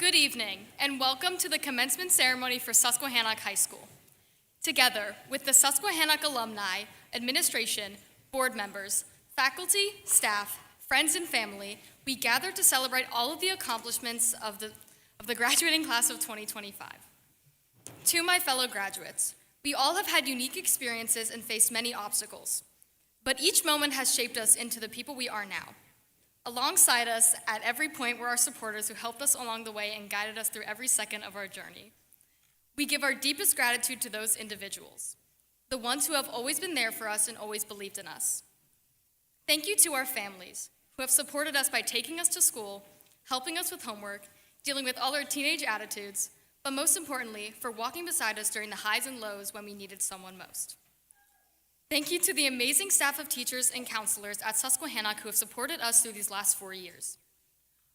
Good evening, and welcome to the commencement ceremony for Susquehannock High School. Together with the Susquehannock alumni, administration, board members, faculty, staff, friends, and family, we gather to celebrate all of the accomplishments of the graduating class of 2025. To my fellow graduates, we all have had unique experiences and faced many obstacles, but each moment has shaped us into the people we are now. Alongside us at every point were our supporters who helped us along the way and guided us through every second of our journey. We give our deepest gratitude to those individuals, the ones who have always been there for us and always believed in us. Thank you to our families who have supported us by taking us to school, helping us with homework, dealing with all our teenage attitudes, but most importantly, for walking beside us during the highs and lows when we needed someone most. Thank you to the amazing staff of teachers and counselors at Susquehannock who have supported us through these last 4 years.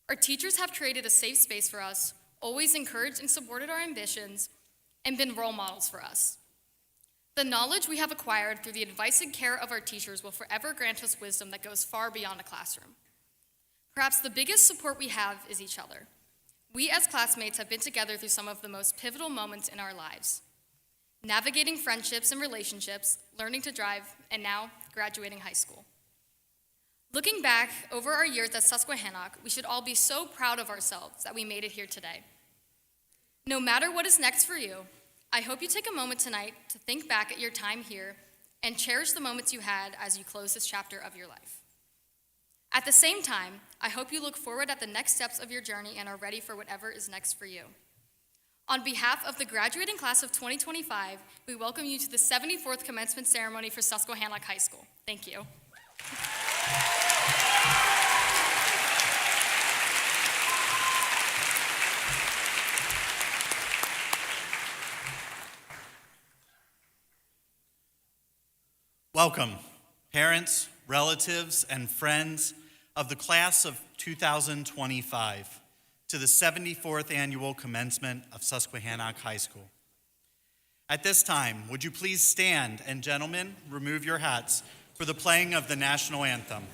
Our teachers have created a safe space for us, always encouraged and supported our ambitions, and been role models for us. The knowledge we have acquired through the advice and care of our teachers will forever grant us wisdom that goes far beyond a classroom. Perhaps the biggest support we have is each other. We as classmates have been together through some of the most pivotal moments in our lives. Navigating friendships and relationships, learning to drive, and now graduating high school. Looking back over our years at Susquehannock, we should all be so proud of ourselves that we made it here today. No matter what is next for you, I hope you take a moment tonight to think back at your time here and cherish the moments you had as you close this chapter of your life. At the same time, I hope you look forward at the next steps of your journey and are ready for whatever is next for you. On behalf of the graduating class of 2025, we welcome you to the 74th commencement ceremony for Susquehannock High School. Thank you. Welcome, parents, relatives, and friends of the class of 2025. To the 74th annual commencement of Susquehannock High School. At this time, would you please stand and gentlemen, remove your hats for the playing of the national anthem.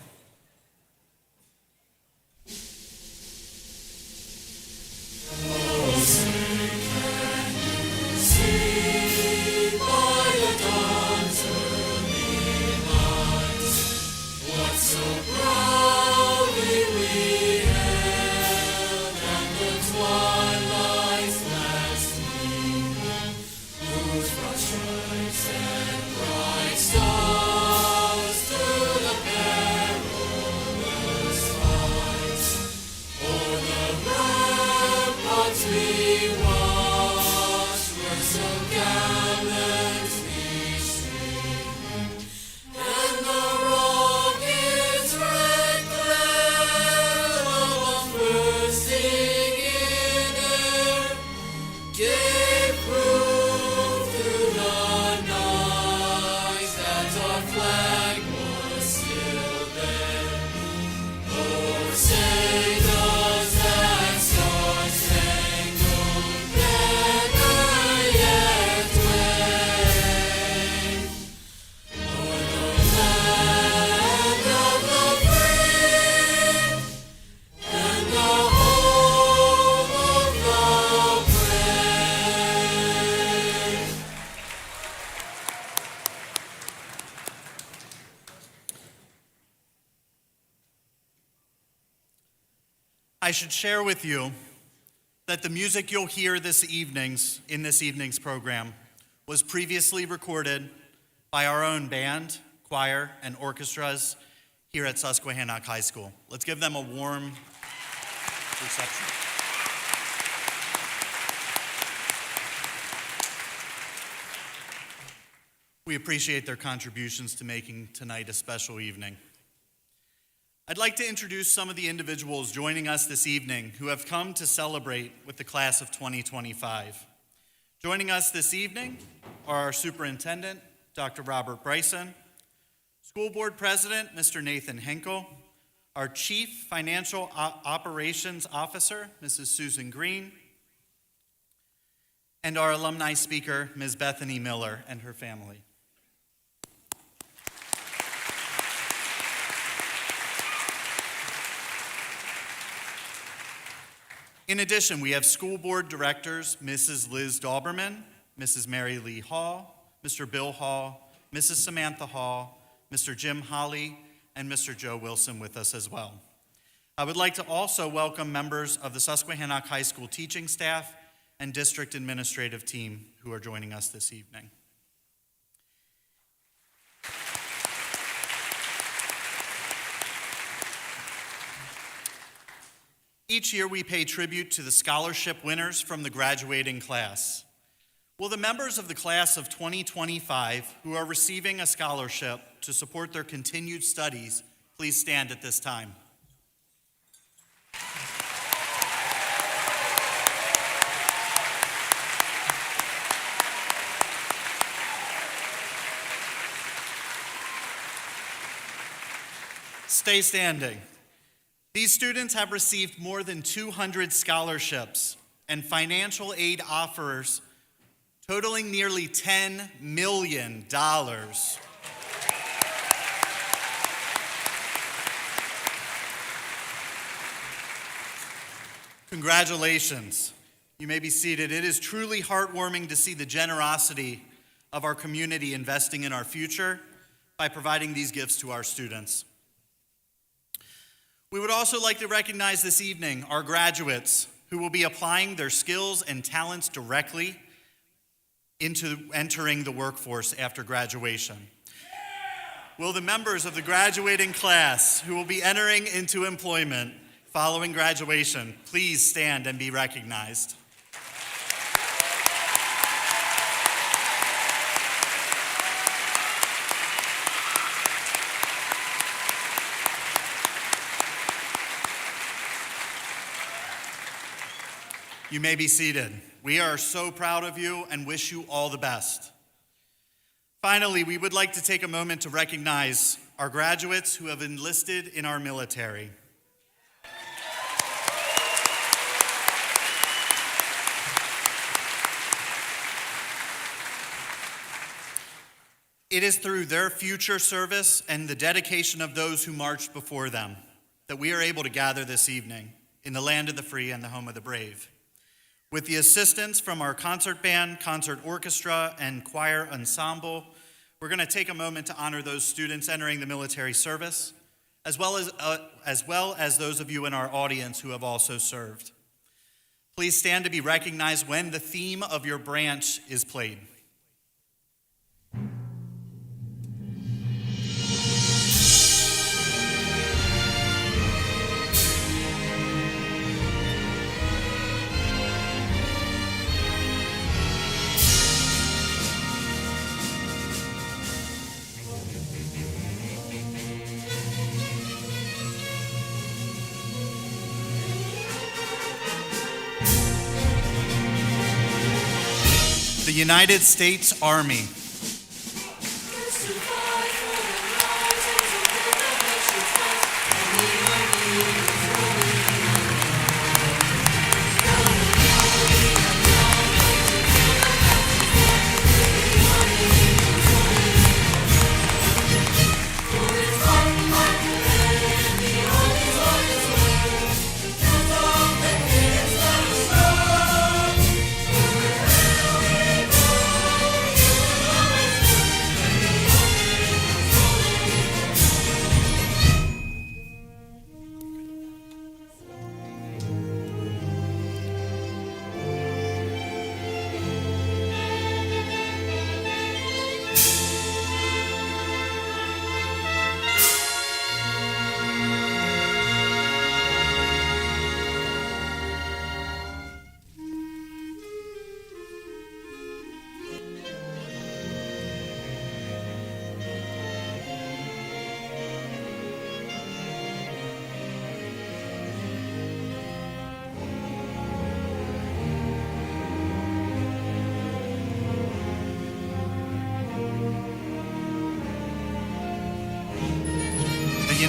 I should share with you that the music you'll hear in this evening's program was previously recorded by our own band, choir, and orchestras here at Susquehannock High School. Let's give them a warm reception. We appreciate their contributions to making tonight a special evening. I'd like to introduce some of the individuals joining us this evening who have come to celebrate with the class of 2025. Joining us this evening are our superintendent, Dr. Robert Bryson, school board president, Mr. Nathan Henkel, our chief financial operations officer, Mrs. Susan Green, and our alumni speaker, Ms. Bethany Miller and her family. In addition, we have school board directors, Mrs. Liz Dauberman, Mrs. Mary Lee Hall, Mr. Bill Hall, Mrs. Samantha Hall, Mr. Jim Holly, and Mr. Joe Wilson with us as well. I would like to also welcome members of the Susquehannock High School teaching staff and district administrative team who are joining us this evening. Each year we pay tribute to the scholarship winners from the graduating class. Will the members of the class of 2025 who are receiving a scholarship to support their continued studies please stand at this time? Stay standing. These students have received more than 200 scholarships and financial aid offers totaling nearly $10 million. Congratulations. You may be seated. It is truly heartwarming to see the generosity of our community investing in our future by providing these gifts to our students. We would also like to recognize this evening our graduates who will be applying their skills and talents directly into entering the workforce after graduation. Will the members of the graduating class who will be entering into employment following graduation please stand and be recognized? You may be seated. We are so proud of you and wish you all the best. Finally, we would like to take a moment to recognize our graduates who have enlisted in our military. It is through their future service and the dedication of those who marched before them that we are able to gather this evening in the land of the free and the home of the brave. With the assistance from our concert band, concert orchestra, and choir ensemble, we're going to take a moment to honor those students entering the military service, as well as those of you in our audience who have also served. Please stand to be recognized when the theme of your branch is played. The United States Army.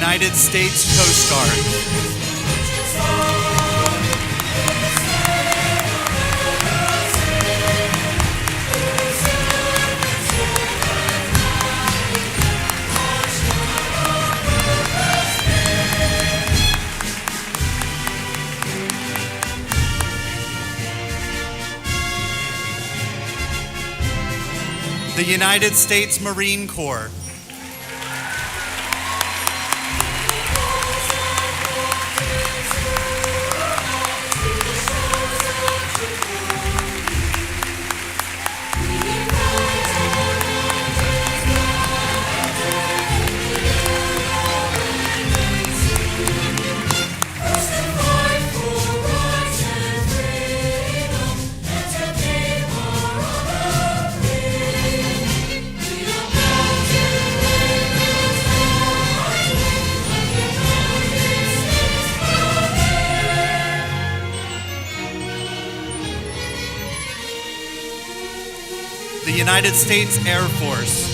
United States Coast Guard. the United States Marine Corps, the United States Air Force,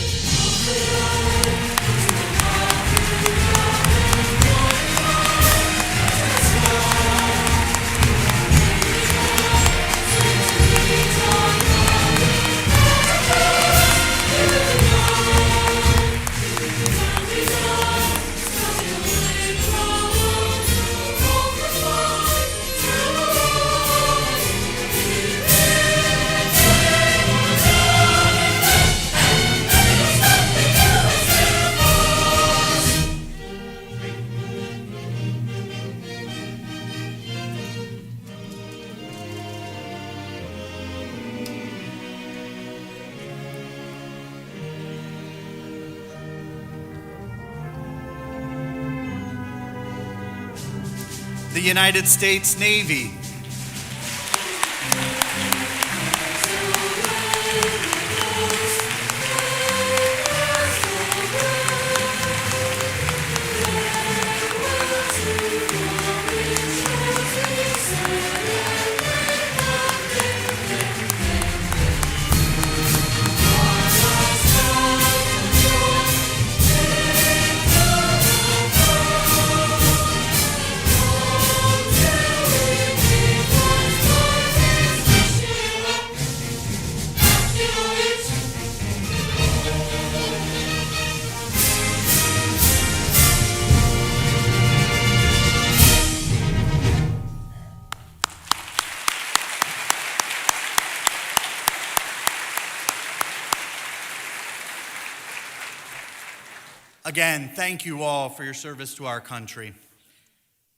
the United States Navy, Again, thank you all for your service to our country.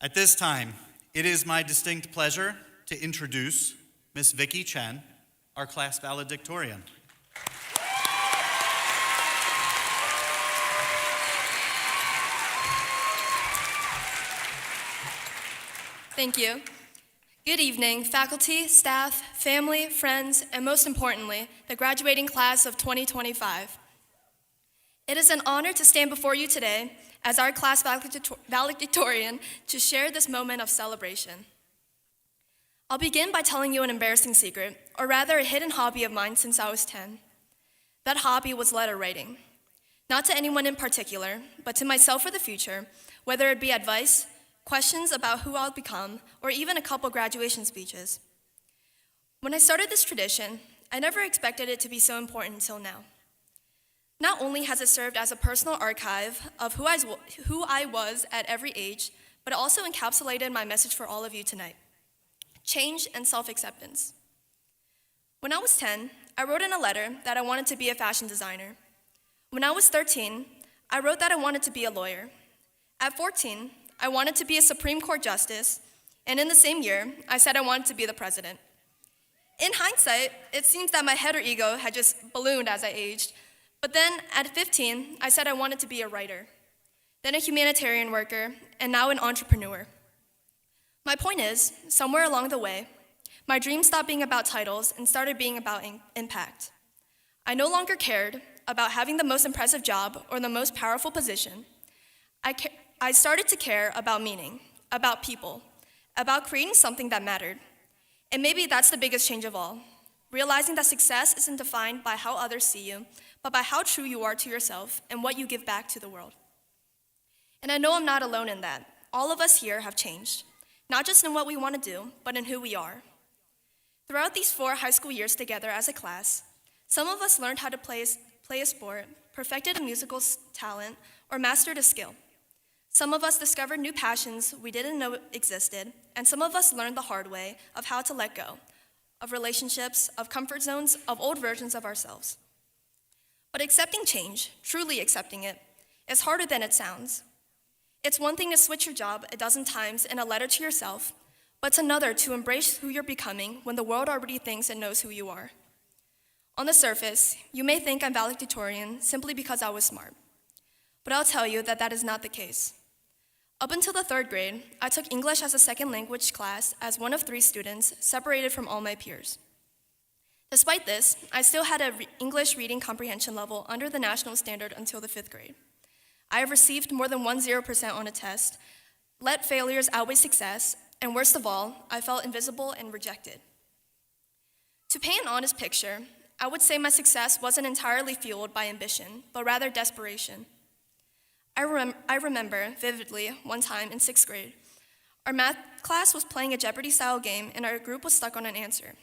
At this time, it is my distinct pleasure to introduce Miss Vicki Chen, our class valedictorian. Thank you. Good evening, faculty, staff, family, friends, and most importantly, the graduating class of 2025. It is an honor to stand before you today as our class valedictorian to share this moment of celebration. I'll begin by telling you an embarrassing secret, or rather a hidden hobby of mine since I was 10. That hobby was letter writing. Not to anyone in particular, but to myself for the future, whether it be advice, questions about who I'll become, or even a couple graduation speeches. When I started this tradition, I never expected it to be so important until now. Not only has it served as a personal archive of who I was at every age, but it also encapsulated my message for all of you tonight: change and self-acceptance. When I was 10, I wrote in a letter that I wanted to be a fashion designer. When I was 13, I wrote that I wanted to be a lawyer. At 14, I wanted to be a Supreme Court justice, and in the same year, I said I wanted to be the president. In hindsight, it seems that my head or ego had just ballooned as I aged. But then, at 15, I said I wanted to be a writer, then a humanitarian worker, and now an entrepreneur. My point is, somewhere along the way, my dreams stopped being about titles and started being about impact. I no longer cared about having the most impressive job or the most powerful position. I started to care about meaning, about people, about creating something that mattered. And maybe that's the biggest change of all, realizing that success isn't defined by how others see you, but by how true you are to yourself and what you give back to the world. And I know I'm not alone in that. All of us here have changed, not just in what we want to do, but in who we are. Throughout these 4 high school years together as a class, some of us learned how to play a sport, perfected a musical talent, or mastered a skill. Some of us discovered new passions we didn't know existed, and some of us learned the hard way of how to let go, of relationships, of comfort zones, of old versions of ourselves. But accepting change, truly accepting it, is harder than it sounds. It's one thing to switch your job a dozen times in a letter to yourself, but it's another to embrace who you're becoming when the world already thinks it knows who you are. On the surface, you may think I'm valedictorian simply because I was smart, but I'll tell you that that is not the case. Up until the 3rd grade, I took English as a second language class as one of 3 students, separated from all my peers. Despite this, I still had an English reading comprehension level under the national standard until the 5th grade. I have received more than 10% on a test, let failures outweigh success, and worst of all, I felt invisible and rejected. To paint an honest picture, I would say my success wasn't entirely fueled by ambition, but rather desperation. I remember vividly one time in 6th grade, our math class was playing a Jeopardy-style game and our group was stuck on an answer.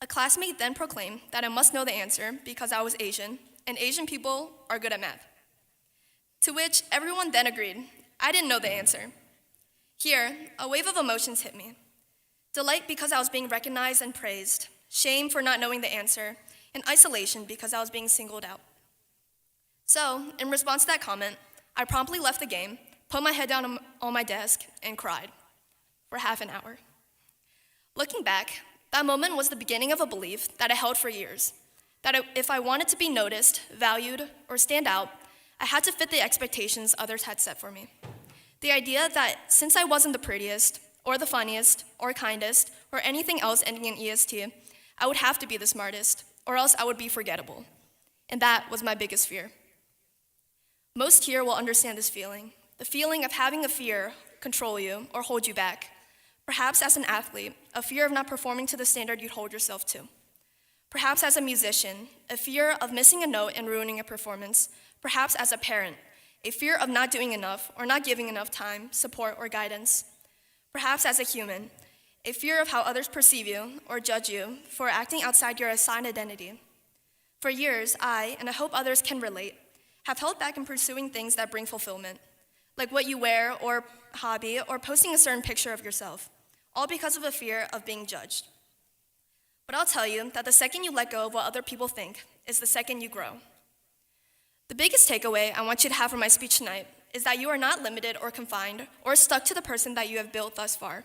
A classmate then proclaimed that I must know the answer because I was Asian, and Asian people are good at math. To which everyone then agreed. I didn't know the answer. Here, a wave of emotions hit me. Delight because I was being recognized and praised, shame for not knowing the answer, and isolation because I was being singled out. So, in response to that comment, I promptly left the game, put my head down on my desk, and cried for half an hour. Looking back, that moment was the beginning of a belief that I held for years, that if I wanted to be noticed, valued, or stand out, I had to fit the expectations others had set for me. The idea that since I wasn't the prettiest, or the funniest, or kindest, or anything else ending in EST, I would have to be the smartest, or else I would be forgettable. And that was my biggest fear. Most here will understand this feeling, the feeling of having a fear control you or hold you back. Perhaps as an athlete, a fear of not performing to the standard you'd hold yourself to. Perhaps as a musician, a fear of missing a note and ruining a performance. Perhaps as a parent, a fear of not doing enough or not giving enough time, support, or guidance. Perhaps as a human, a fear of how others perceive you or judge you for acting outside your assigned identity. For years, I, and I hope others can relate, have held back in pursuing things that bring fulfillment, like what you wear or hobby or posting a certain picture of yourself, all because of a fear of being judged. But I'll tell you that the second you let go of what other people think is the second you grow. The biggest takeaway I want you to have from my speech tonight is that you are not limited or confined or stuck to the person that you have built thus far.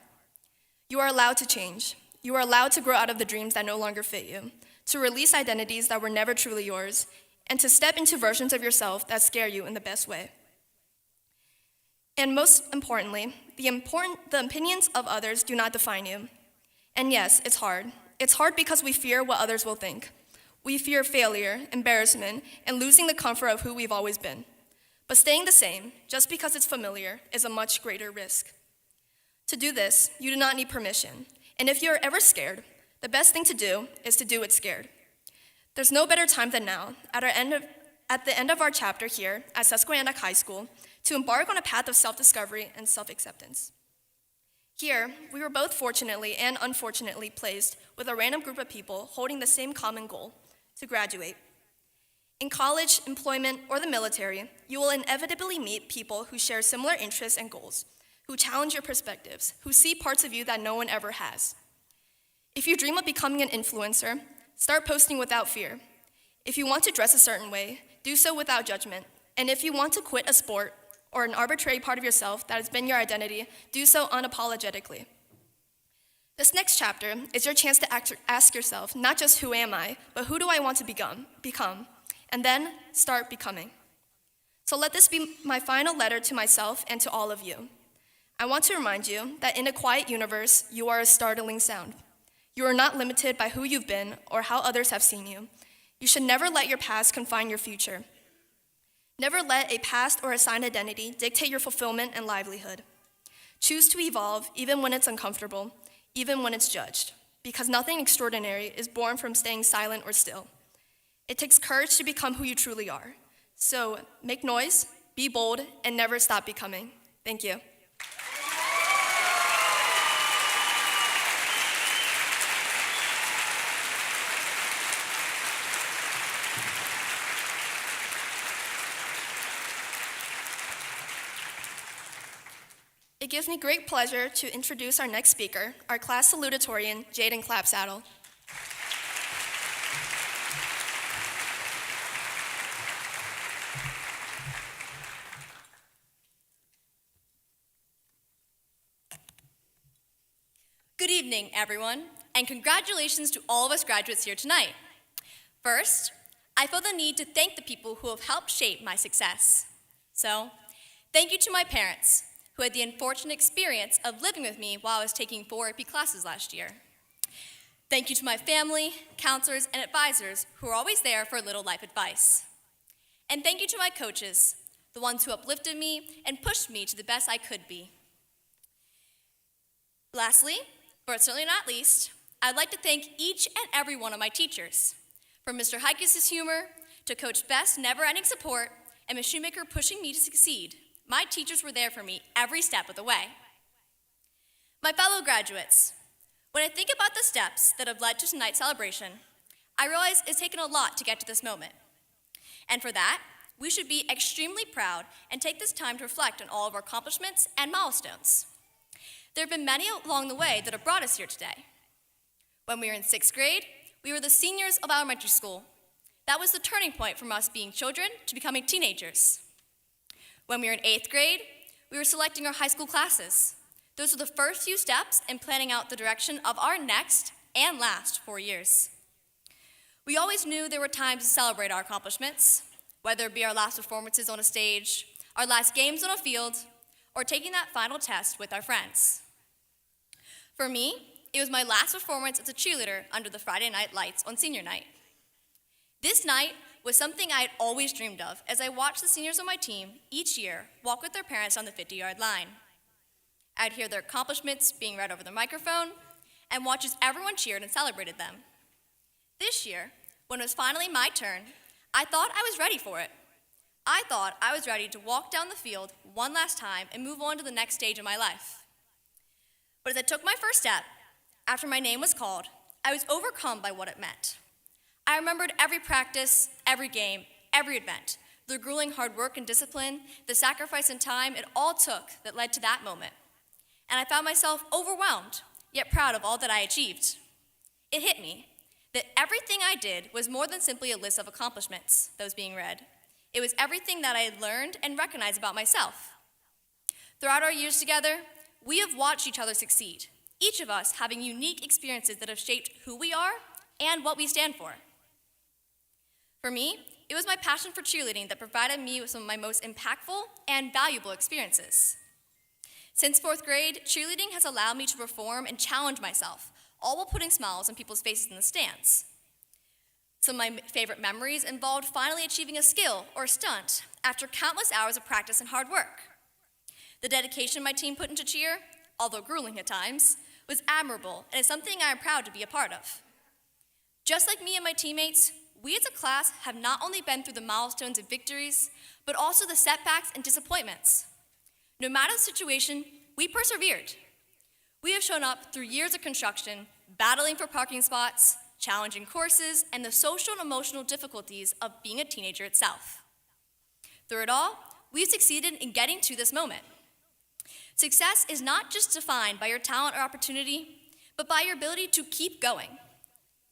You are allowed to change. You are allowed to grow out of the dreams that no longer fit you, to release identities that were never truly yours, and to step into versions of yourself that scare you in the best way. And most importantly, the opinions of others do not define you. And yes, it's hard. It's hard because we fear what others will think. We fear failure, embarrassment, and losing the comfort of who we've always been. But staying the same, just because it's familiar, is a much greater risk. To do this, you do not need permission. And if you're ever scared, the best thing to do is to do it scared. There's no better time than now, at the end of our chapter here at Susquehannock High School, to embark on a path of self-discovery and self-acceptance. Here, we were both fortunately and unfortunately placed with a random group of people holding the same common goal, to graduate. In college, employment, or the military, you will inevitably meet people who share similar interests and goals, who challenge your perspectives, who see parts of you that no one ever has. If you dream of becoming an influencer, start posting without fear. If you want to dress a certain way, do so without judgment. And if you want to quit a sport or an arbitrary part of yourself that has been your identity, do so unapologetically. This next chapter is your chance to ask yourself, not just who am I, but who do I want to become, and then start becoming. So let this be my final letter to myself and to all of you. I want to remind you that in a quiet universe, you are a startling sound. You are not limited by who you've been or how others have seen you. You should never let your past confine your future. Never let a past or assigned identity dictate your fulfillment and livelihood. Choose to evolve even when it's uncomfortable, even when it's judged, because nothing extraordinary is born from staying silent or still. It takes courage to become who you truly are. So make noise, be bold, and never stop becoming. Thank you. It gives me great pleasure to introduce our next speaker, our class salutatorian, Jaden Clapsaddle. evening, everyone, and congratulations to all of us graduates here tonight. First, I feel the need to thank the people who have helped shape my success. So, thank you to my parents, who had the unfortunate experience of living with me while I was taking 4 AP classes last year. Thank you to my family, counselors, and advisors who are always there for a little life advice. And thank you to my coaches, the ones who uplifted me and pushed me to the best I could be. Lastly, but certainly not least, I'd like to thank each and every one of my teachers, from Mr. Heikes' humor to Coach Best's never-ending support and Ms. Shoemaker pushing me to succeed. My teachers were there for me every step of the way. My fellow graduates, when I think about the steps that have led to tonight's celebration, I realize it's taken a lot to get to this moment. And for that, we should be extremely proud and take this time to reflect on all of our accomplishments and milestones. There have been many along the way that have brought us here today. When we were in 6th grade, we were the seniors of elementary school. That was the turning point from us being children to becoming teenagers. When we were in 8th grade, we were selecting our high school classes. Those were the first few steps in planning out the direction of our next and last 4 years. We always knew there were times to celebrate our accomplishments, whether it be our last performances on a stage, our last games on a field, or taking that final test with our friends. For me, it was my last performance as a cheerleader under the Friday night lights on senior night. This night was something I had always dreamed of as I watched the seniors on my team each year walk with their parents on the 50-yard line. I'd hear their accomplishments being read over the microphone and watch as everyone cheered and celebrated them. This year, when it was finally my turn, I thought I was ready for it. I thought I was ready to walk down the field one last time and move on to the next stage of my life. But as I took my first step, after my name was called, I was overcome by what it meant. I remembered every practice, every game, every event, the grueling hard work and discipline, the sacrifice and time it all took that led to that moment. And I found myself overwhelmed, yet proud of all that I achieved. It hit me that everything I did was more than simply a list of accomplishments that was being read. It was everything that I had learned and recognized about myself. Throughout our years together, we have watched each other succeed, each of us having unique experiences that have shaped who we are and what we stand for. For me, it was my passion for cheerleading that provided me with some of my most impactful and valuable experiences. Since 4th grade, cheerleading has allowed me to perform and challenge myself, all while putting smiles on people's faces in the stands. Some of my favorite memories involved finally achieving a skill or a stunt after countless hours of practice and hard work. The dedication my team put into cheer, although grueling at times, was admirable and is something I am proud to be a part of. Just like me and my teammates, we as a class have not only been through the milestones and victories, but also the setbacks and disappointments. No matter the situation, we persevered. We have shown up through years of construction, battling for parking spots, challenging courses, and the social and emotional difficulties of being a teenager itself. Through it all, we've succeeded in getting to this moment. Success is not just defined by your talent or opportunity, but by your ability to keep going.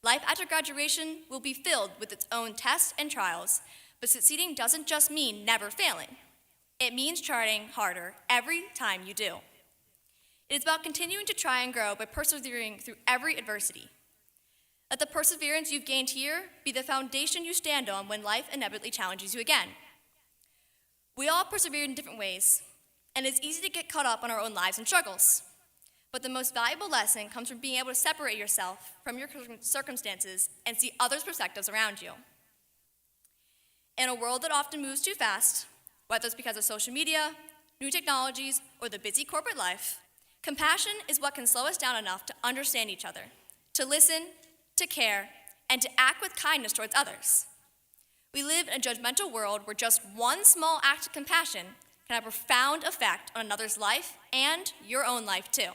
Life after graduation will be filled with its own tests and trials, but succeeding doesn't just mean never failing. It means trying harder every time you do. It is about continuing to try and grow by persevering through every adversity. Let the perseverance you've gained here be the foundation you stand on when life inevitably challenges you again. We all persevere in different ways, and it's easy to get caught up on our own lives and struggles. But the most valuable lesson comes from being able to separate yourself from your circumstances and see others' perspectives around you. In a world that often moves too fast, whether it's because of social media, new technologies, or the busy corporate life, compassion is what can slow us down enough to understand each other, to listen, to care, and to act with kindness towards others. We live in a judgmental world where just one small act of compassion can have a profound effect on another's life and your own life too.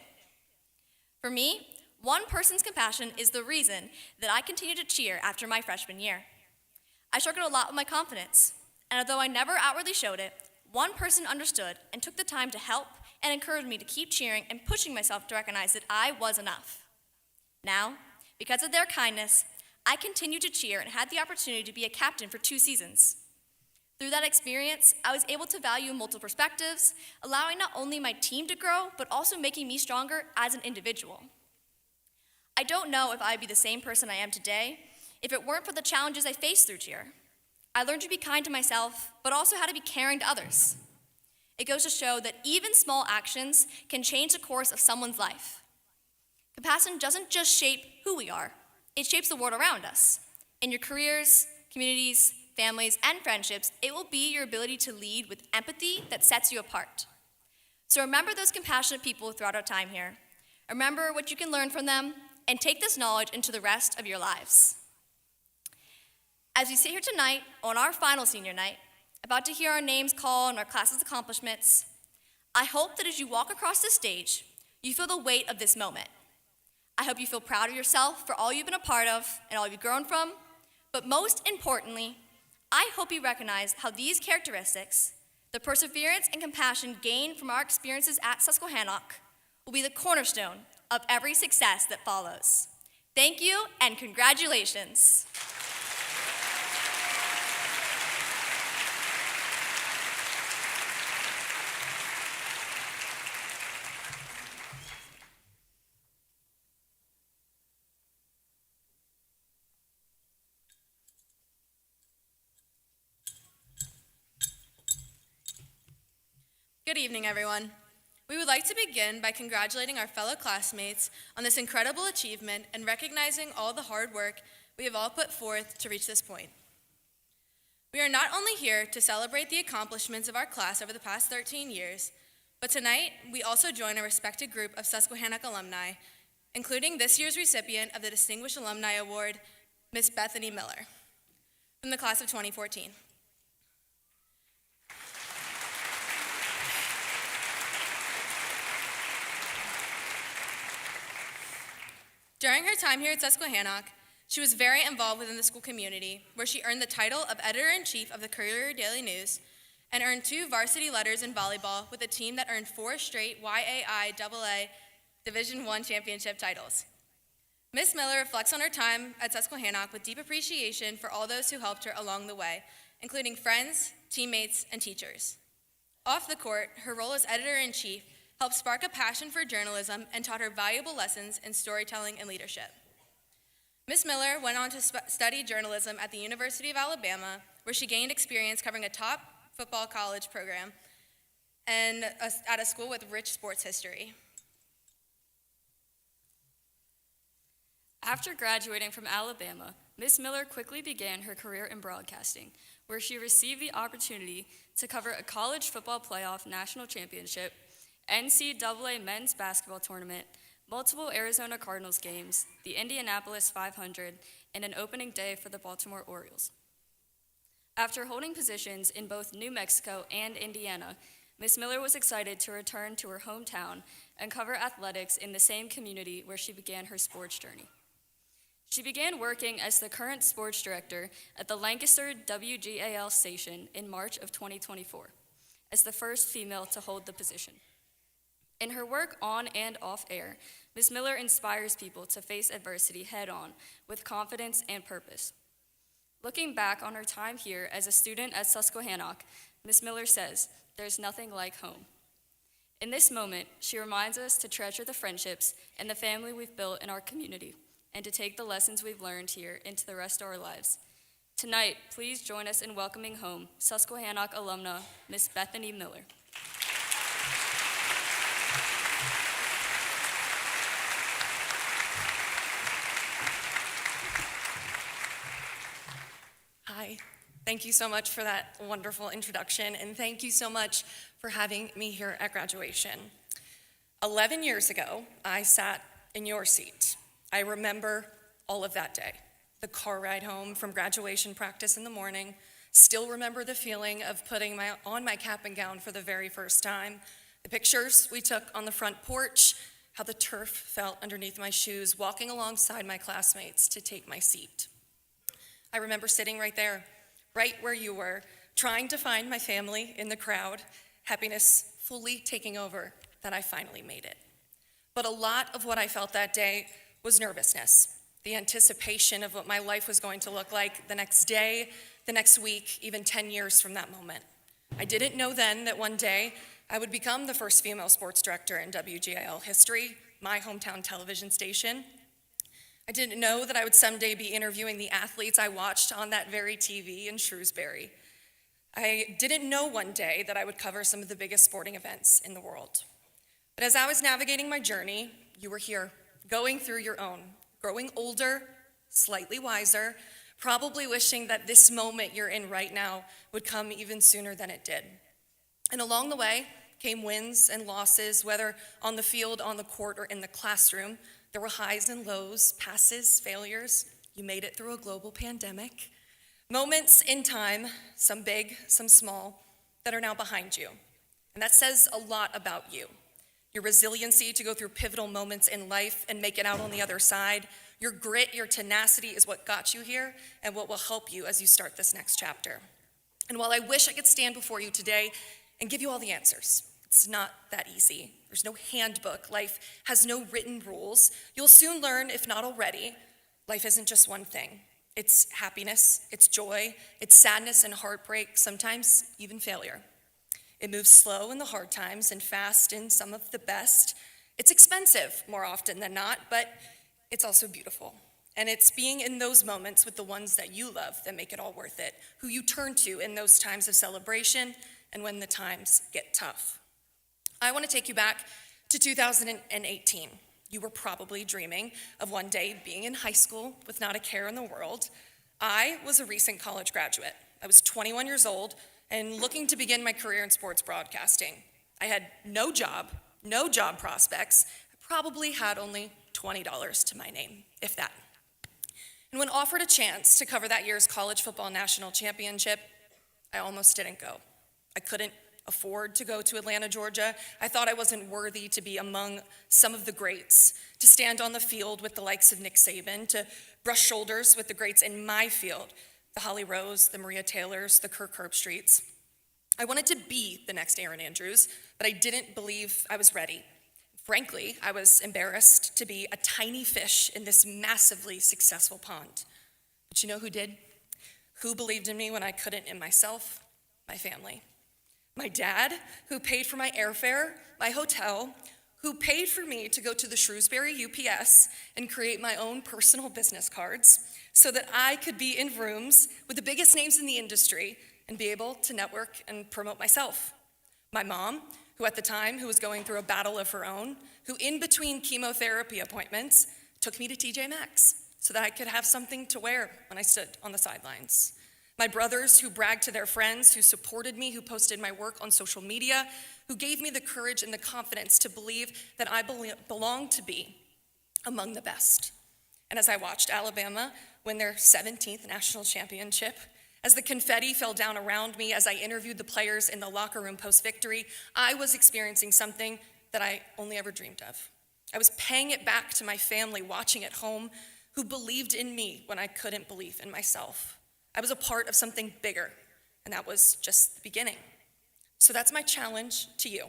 For me, one person's compassion is the reason that I continue to cheer after my freshman year. I struggled a lot with my confidence, and although I never outwardly showed it, one person understood and took the time to help and encourage me to keep cheering and pushing myself to recognize that I was enough. Now, because of their kindness, I continue to cheer and had the opportunity to be a captain for 2 seasons. Through that experience, I was able to value multiple perspectives, allowing not only my team to grow, but also making me stronger as an individual. I don't know if I'd be the same person I am today if it weren't for the challenges I faced through cheer. I learned to be kind to myself, but also how to be caring to others. It goes to show that even small actions can change the course of someone's life. Compassion doesn't just shape who we are, it shapes the world around us. In your careers, communities, families, and friendships, it will be your ability to lead with empathy that sets you apart. So remember those compassionate people throughout our time here. Remember what you can learn from them, and take this knowledge into the rest of your lives. As we sit here tonight on our final senior night, about to hear our names called and our class's accomplishments, I hope that as you walk across the stage, you feel the weight of this moment. I hope you feel proud of yourself for all you've been a part of and all you've grown from, but most importantly, I hope you recognize how these characteristics, the perseverance and compassion gained from our experiences at Susquehannock, will be the cornerstone of every success that follows. Thank you and congratulations. Good evening, everyone. We would like to begin by congratulating our fellow classmates on this incredible achievement and recognizing all the hard work we have all put forth to reach this point. We are not only here to celebrate the accomplishments of our class over the past 13 years, but tonight we also join a respected group of Susquehannock alumni, including this year's recipient of the Distinguished Alumni Award, Miss Bethany Miller, from the class of 2014. During her time here at Susquehannock, she was very involved within the school community, where she earned the title of Editor-in-Chief of the Courier Daily News and earned 2 varsity letters in volleyball with a team that earned 4 straight YAIAA Division I championship titles. Ms. Miller reflects on her time at Susquehannock with deep appreciation for all those who helped her along the way, including friends, teammates, and teachers. Off the court, her role as Editor-in-Chief helped spark a passion for journalism and taught her valuable lessons in storytelling and leadership. Ms. Miller went on to study journalism at the University of Alabama, where she gained experience covering a top football college program and at a school with rich sports history. After graduating from Alabama, Ms. Miller quickly began her career in broadcasting, where she received the opportunity to cover a college football playoff national championship, NCAA men's basketball tournament, multiple Arizona Cardinals games, the Indianapolis 500, and an opening day for the Baltimore Orioles. After holding positions in both New Mexico and Indiana, Ms. Miller was excited to return to her hometown and cover athletics in the same community where she began her sports journey. She began working as the current sports director at the Lancaster WGAL station in March of 2024, as the first female to hold the position. In her work on and off air, Ms. Miller inspires people to face adversity head-on with confidence and purpose. Looking back on her time here as a student at Susquehannock, Ms. Miller says, "There's nothing like home." In this moment, she reminds us to treasure the friendships and the family we've built in our community, and to take the lessons we've learned here into the rest of our lives. Tonight, please join us in welcoming home Susquehannock alumna, Miss Bethany Miller. Hi, thank you so much for that wonderful introduction, and thank you so much for having me here at graduation. 11 years ago, I sat in your seat. I remember all of that day. The car ride home from graduation practice in the morning, still remember the feeling of putting on my cap and gown for the very first time, the pictures we took on the front porch, how the turf felt underneath my shoes, walking alongside my classmates to take my seat. I remember sitting right there, right where you were, trying to find my family in the crowd, happiness fully taking over that I finally made it. But a lot of what I felt that day was nervousness, the anticipation of what my life was going to look like the next day, the next week, even 10 years from that moment. I didn't know then that one day I would become the first female sports director in WGAL history, my hometown television station. I didn't know that I would someday be interviewing the athletes I watched on that very TV in Shrewsbury. I didn't know one day that I would cover some of the biggest sporting events in the world. But as I was navigating my journey, you were here, going through your own, growing older, slightly wiser, probably wishing that this moment you're in right now would come even sooner than it did. And along the way came wins and losses, whether on the field, on the court, or in the classroom. There were highs and lows, passes, failures. You made it through a global pandemic. Moments in time, some big, some small, that are now behind you. And that says a lot about you. Your resiliency to go through pivotal moments in life and make it out on the other side. Your grit, your tenacity is what got you here and what will help you as you start this next chapter. And while I wish I could stand before you today and give you all the answers, it's not that easy. There's no handbook. Life has no written rules. You'll soon learn, if not already, life isn't just one thing. It's happiness, it's joy, it's sadness and heartbreak, sometimes even failure. It moves slow in the hard times and fast in some of the best. It's expensive more often than not, but it's also beautiful. And it's being in those moments with the ones that you love that make it all worth it, who you turn to in those times of celebration and when the times get tough. I want to take you back to 2018. You were probably dreaming of one day being in high school with not a care in the world. I was a recent college graduate. I was 21 years old and looking to begin my career in sports broadcasting. I had no job prospects. I probably had only $20 to my name, if that. And when offered a chance to cover that year's college football national championship, I almost didn't go. I couldn't afford to go to Atlanta, Georgia. I thought I wasn't worthy to be among some of the greats, to stand on the field with the likes of Nick Saban, to brush shoulders with the greats in my field, the Holly Rose, the Maria Taylors, the Kirk Herbstreits. I wanted to be the next Erin Andrews, but I didn't believe I was ready. Frankly, I was embarrassed to be a tiny fish in this massively successful pond. But you know who did? Who believed in me when I couldn't in myself? My family. My dad, who paid for my airfare, my hotel, who paid for me to go to the Shrewsbury UPS and create my own personal business cards so that I could be in rooms with the biggest names in the industry and be able to network and promote myself. My mom, who at the time, who was going through a battle of her own, who in between chemotherapy appointments took me to TJ Maxx so that I could have something to wear when I stood on the sidelines. My brothers who bragged to their friends, who supported me, who posted my work on social media, who gave me the courage and the confidence to believe that I belonged to be among the best. And as I watched Alabama win their 17th national championship, as the confetti fell down around me, as I interviewed the players in the locker room post-victory, I was experiencing something that I only ever dreamed of. I was paying it back to my family watching at home, who believed in me when I couldn't believe in myself. I was a part of something bigger, and that was just the beginning. So that's my challenge to you,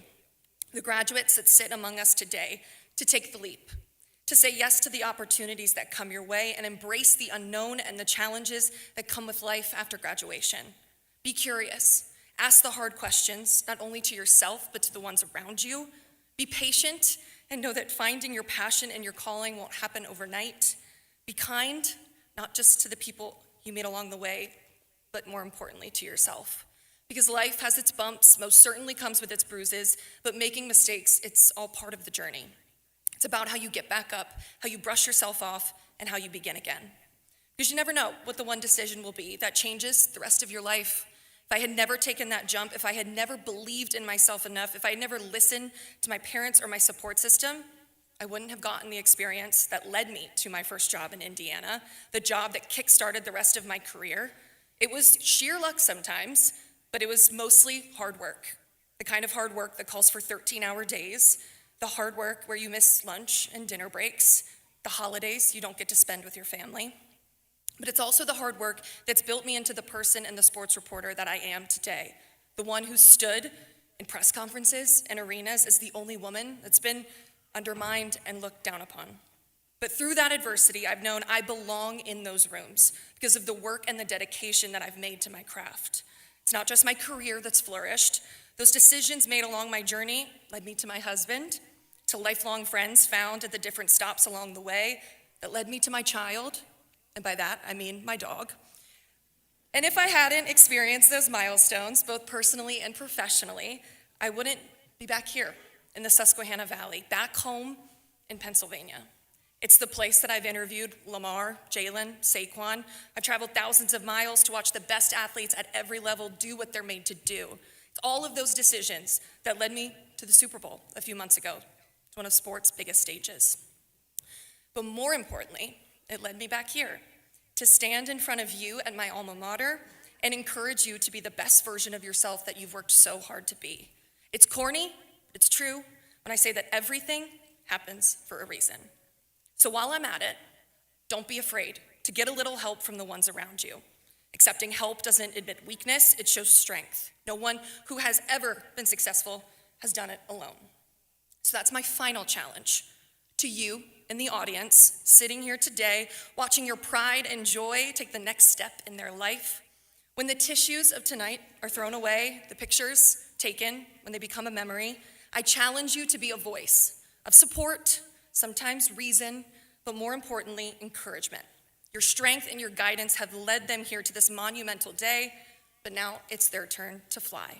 the graduates that sit among us today, to take the leap, to say yes to the opportunities that come your way and embrace the unknown and the challenges that come with life after graduation. Be curious, ask the hard questions, not only to yourself, but to the ones around you. Be patient and know that finding your passion and your calling won't happen overnight. Be kind, not just to the people you meet along the way, but more importantly to yourself. Because life has its bumps, most certainly comes with its bruises, but making mistakes, it's all part of the journey. It's about how you get back up, how you brush yourself off, and how you begin again. Because you never know what the one decision will be that changes the rest of your life. If I had never taken that jump, if I had never believed in myself enough, if I had never listened to my parents or my support system, I wouldn't have gotten the experience that led me to my first job in Indiana, the job that kickstarted the rest of my career. It was sheer luck sometimes, but it was mostly hard work. The kind of hard work that calls for 13-hour days, the hard work where you miss lunch and dinner breaks, the holidays you don't get to spend with your family. But it's also the hard work that's built me into the person and the sports reporter that I am today, the one who stood in press conferences and arenas as the only woman that's been undermined and looked down upon. But through that adversity, I've known I belong in those rooms because of the work and the dedication that I've made to my craft. It's not just my career that's flourished. Those decisions made along my journey led me to my husband, to lifelong friends found at the different stops along the way, that led me to my child, and by that I mean my dog. And if I hadn't experienced those milestones, both personally and professionally, I wouldn't be back here in the Susquehanna Valley, back home in Pennsylvania. It's the place that I've interviewed Lamar, Jalen, Saquon. I've traveled thousands of miles to watch the best athletes at every level do what they're made to do. It's all of those decisions that led me to the Super Bowl a few months ago. It's one of sports' biggest stages. But more importantly, it led me back here to stand in front of you at my alma mater and encourage you to be the best version of yourself that you've worked so hard to be. It's corny, it's true, when I say that everything happens for a reason. So while I'm at it, don't be afraid to get a little help from the ones around you. Accepting help doesn't admit weakness, it shows strength. No one who has ever been successful has done it alone. So that's my final challenge to you in the audience, sitting here today, watching your pride and joy take the next step in their life. When the tissues of tonight are thrown away, the pictures taken, when they become a memory, I challenge you to be a voice of support, sometimes reason, but more importantly, encouragement. Your strength and your guidance have led them here to this monumental day, but now it's their turn to fly.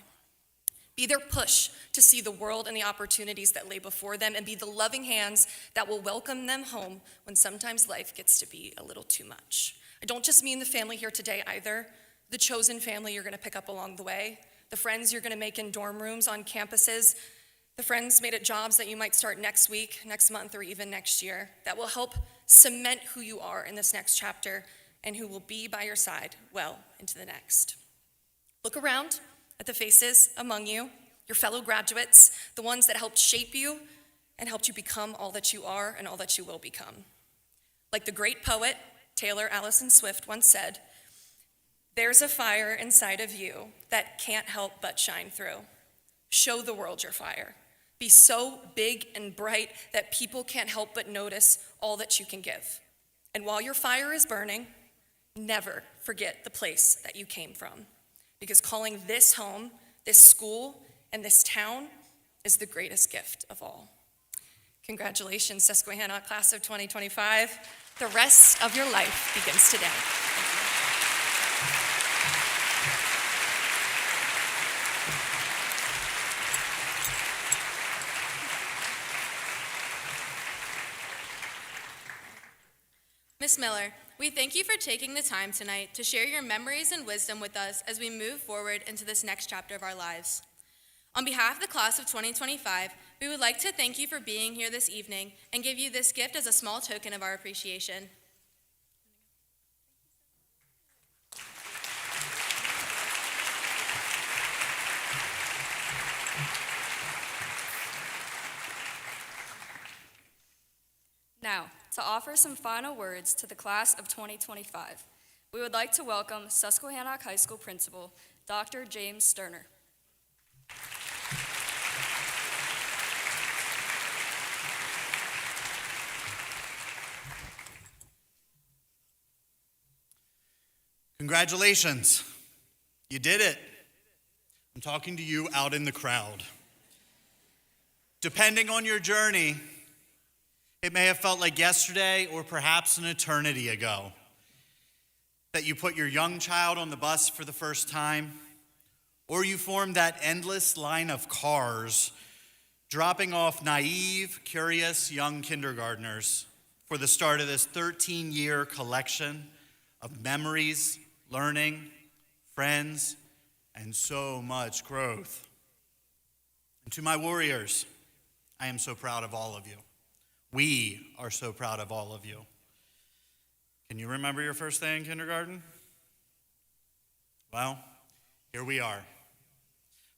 Be their push to see the world and the opportunities that lay before them, and be the loving hands that will welcome them home when sometimes life gets to be a little too much. I don't just mean the family here today either, the chosen family you're gonna pick up along the way, the friends you're gonna make in dorm rooms, on campuses, the friends made at jobs that you might start next week, next month, or even next year, that will help cement who you are in this next chapter and who will be by your side well into the next. Look around at the faces among you, your fellow graduates, the ones that helped shape you and helped you become all that you are and all that you will become. Like the great poet Taylor Allison Swift once said, "There's a fire inside of you that can't help but shine through. Show the world your fire. Be so big and bright that people can't help but notice all that you can give. And while your fire is burning, never forget the place that you came from. Because calling this home, this school, and this town is the greatest gift of all." Congratulations, Susquehanna class of 2025. The rest of your life begins today. Ms. Miller, we thank you for taking the time tonight to share your memories and wisdom with us as we move forward into this next chapter of our lives. On behalf of the class of 2025, we would like to thank you for being here this evening and give you this gift as a small token of our appreciation. Now, to offer some final words to the class of 2025, we would like to welcome Susquehanna High School Principal, Dr. James Sterner. Congratulations, you did it. I'm talking to you out in the crowd. Depending on your journey, it may have felt like yesterday or perhaps an eternity ago that you put your young child on the bus for the first time, or you formed that endless line of cars dropping off naive, curious young kindergartners for the start of this 13-year collection of memories, learning, friends, and so much growth. And to my warriors, I am so proud of all of you. We are so proud of all of you. Can you remember your first day in kindergarten? Well, here we are.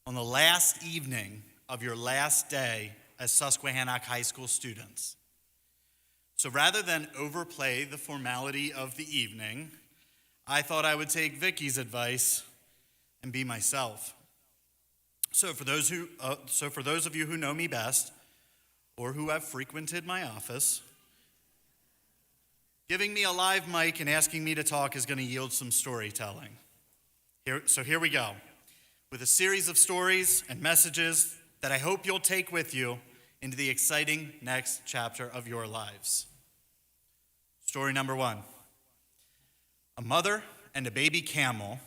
On the last evening of your last day as Susquehanna High School students. So rather than overplay the formality of the evening, I thought I would take Vicky's advice and be myself. So for those of you who know me best, or who have frequented my office, giving me a live mic and asking me to talk is going to yield some storytelling. So here we go, with a series of stories and messages that I hope you'll take with you into the exciting next chapter of your lives. Story number 1. A mother and a baby camel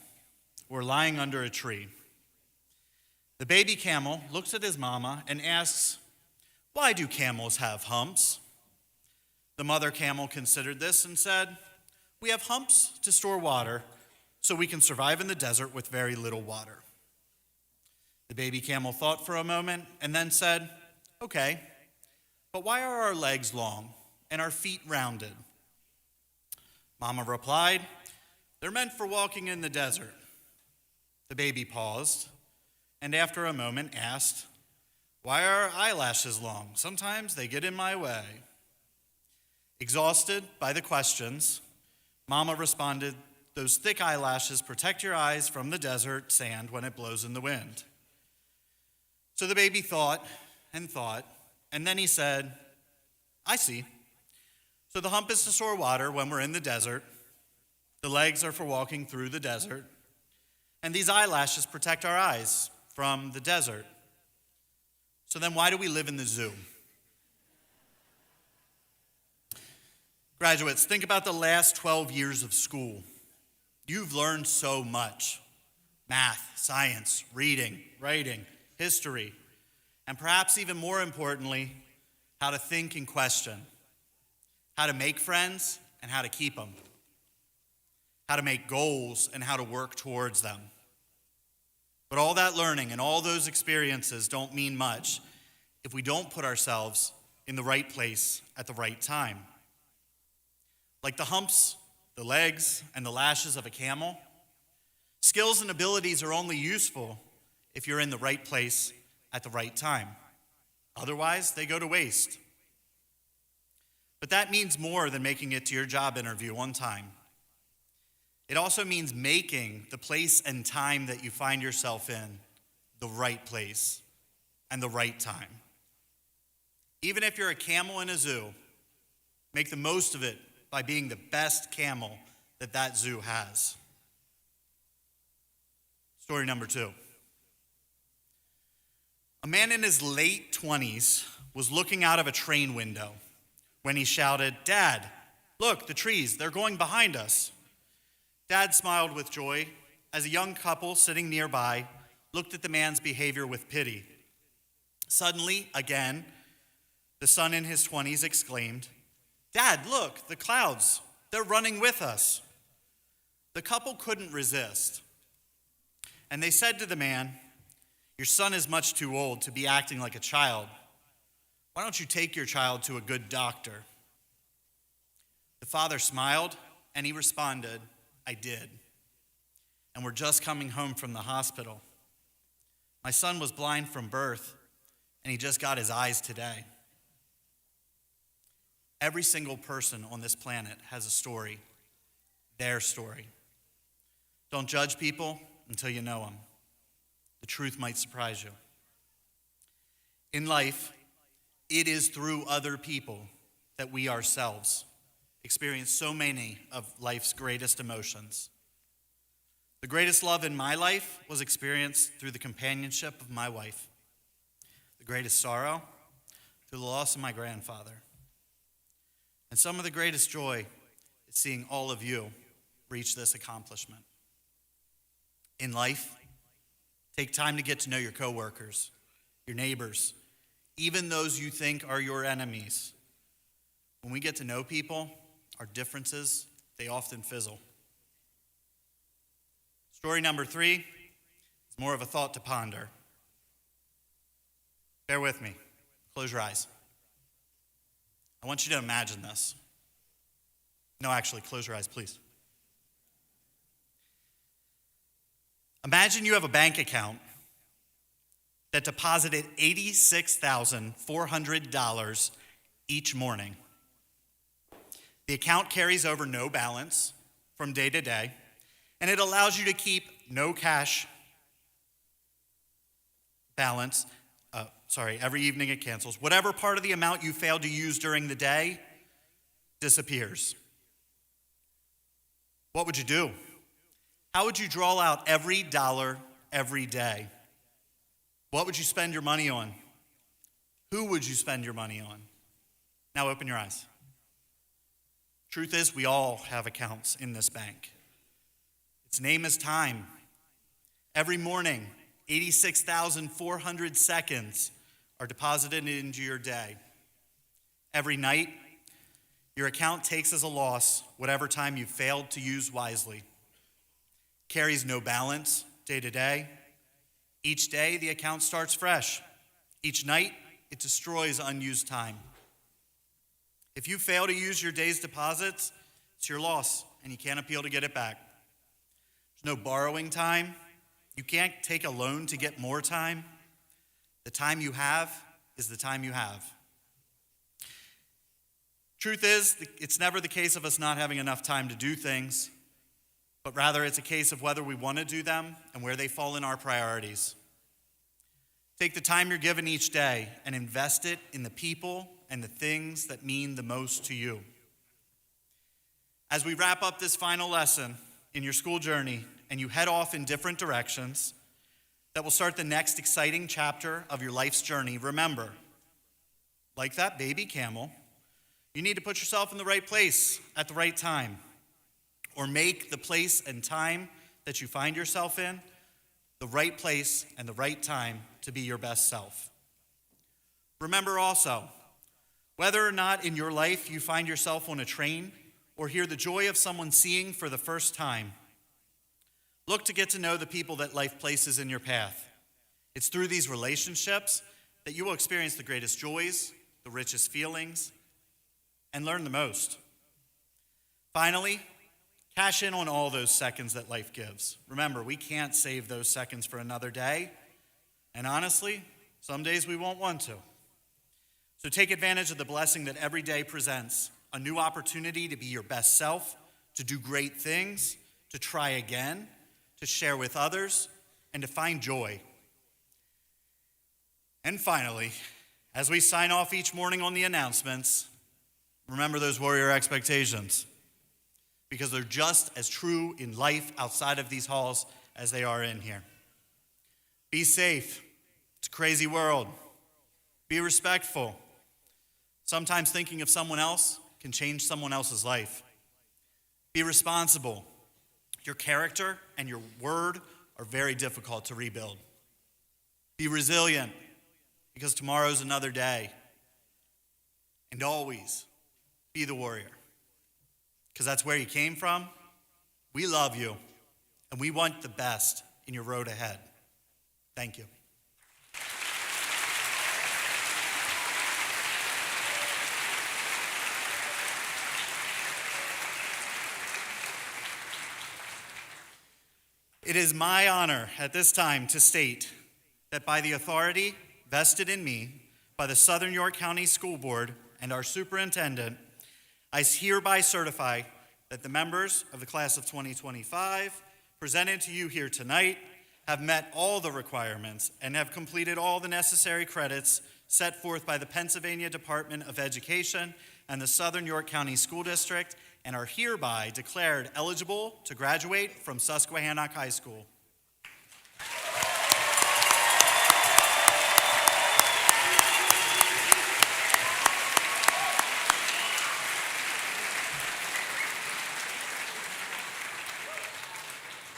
were lying under a tree. The baby camel looks at his mama and asks, "Why do camels have humps?" The mother camel considered this and said, "We have humps to store water so we can survive in the desert with very little water." The baby camel thought for a moment and then said, "Okay, but why are our legs long and our feet rounded?" Mama replied, "They're meant for walking in the desert." The baby paused and after a moment asked, "Why are our eyelashes long? Sometimes they get in my way." Exhausted by the questions, Mama responded, "Those thick eyelashes protect your eyes from the desert sand when it blows in the wind." So the baby thought, and then he said, "I see. So the hump is to store water when we're in the desert. The legs are for walking through the desert. And these eyelashes protect our eyes from the desert. So then why do we live in the zoo?" Graduates, think about the last 12 years of school. You've learned so much. Math, science, reading, writing, history, and perhaps even more importantly, how to think and question, how to make friends and how to keep them, how to make goals and how to work towards them. But all that learning and all those experiences don't mean much if we don't put ourselves in the right place at the right time. Like the humps, the legs, and the lashes of a camel, skills and abilities are only useful if you're in the right place at the right time. Otherwise, they go to waste. But that means more than making it to your job interview on time. It also means making the place and time that you find yourself in the right place and the right time. Even if you're a camel in a zoo, make the most of it by being the best camel that zoo has. Story number 2. A man in his late 20s was looking out of a train window when he shouted, "Dad, look, the trees, they're going behind us." Dad smiled with joy as a young couple sitting nearby looked at the man's behavior with pity. Suddenly, again, the son in his 20s exclaimed, "Dad, look, the clouds, they're running with us." The couple couldn't resist, and they said to the man, "Your son is much too old to be acting like a child. Why don't you take your child to a good doctor?" The father smiled and he responded, "I did. And we're just coming home from the hospital. My son was blind from birth and he just got his eyes today." Every single person on this planet has a story, their story. Don't judge people until you know them. The truth might surprise you. In life, it is through other people that we ourselves experience so many of life's greatest emotions. The greatest love in my life was experienced through the companionship of my wife. The greatest sorrow through the loss of my grandfather. And some of the greatest joy is seeing all of you reach this accomplishment. In life, take time to get to know your coworkers, your neighbors, even those you think are your enemies. When we get to know people, our differences, they often fizzle. Story number 3 is more of a thought to ponder. Bear with me. Close your eyes. I want you to imagine this. No, actually, close your eyes, please. Imagine you have a bank account that deposited $86,400 each morning. The account carries over no balance from day to day, and it allows you to keep no cash balance. Every evening it cancels. Whatever part of the amount you failed to use during the day disappears. What would you do? How would you draw out every dollar every day? What would you spend your money on? Who would you spend your money on? Now open your eyes. Truth is, we all have accounts in this bank. Its name is time. Every morning, 86,400 seconds are deposited into your day. Every night, your account takes as a loss whatever time you failed to use wisely. Carries no balance day to day. Each day, the account starts fresh. Each night, it destroys unused time. If you fail to use your day's deposits, it's your loss, and you can't appeal to get it back. There's no borrowing time. You can't take a loan to get more time. The time you have is the time you have. Truth is, it's never the case of us not having enough time to do things, but rather it's a case of whether we want to do them and where they fall in our priorities. Take the time you're given each day and invest it in the people and the things that mean the most to you. As we wrap up this final lesson in your school journey and you head off in different directions that will start the next exciting chapter of your life's journey, remember, like that baby camel, you need to put yourself in the right place at the right time, or make the place and time that you find yourself in the right place and the right time to be your best self. Remember also, whether or not in your life you find yourself on a train or hear the joy of someone seeing for the first time, look to get to know the people that life places in your path. It's through these relationships that you will experience the greatest joys, the richest feelings, and learn the most. Finally, cash in on all those seconds that life gives. Remember, we can't save those seconds for another day, and honestly, some days we won't want to. So take advantage of the blessing that every day presents, a new opportunity to be your best self, to do great things, to try again, to share with others, and to find joy. And finally, as we sign off each morning on the announcements, remember those warrior expectations, because they're just as true in life outside of these halls as they are in here. Be safe. It's a crazy world. Be respectful. Sometimes thinking of someone else can change someone else's life. Be responsible. Your character and your word are very difficult to rebuild. Be resilient, because tomorrow's another day. And always be the warrior, because that's where you came from. We love you, and we want the best in your road ahead. Thank you. It is my honor at this time to state that by the authority vested in me by the Southern York County School Board and our superintendent, I hereby certify that the members of the class of 2025 presented to you here tonight have met all the requirements and have completed all the necessary credits set forth by the Pennsylvania Department of Education and the Southern York County School District, and are hereby declared eligible to graduate from Susquehannock High School.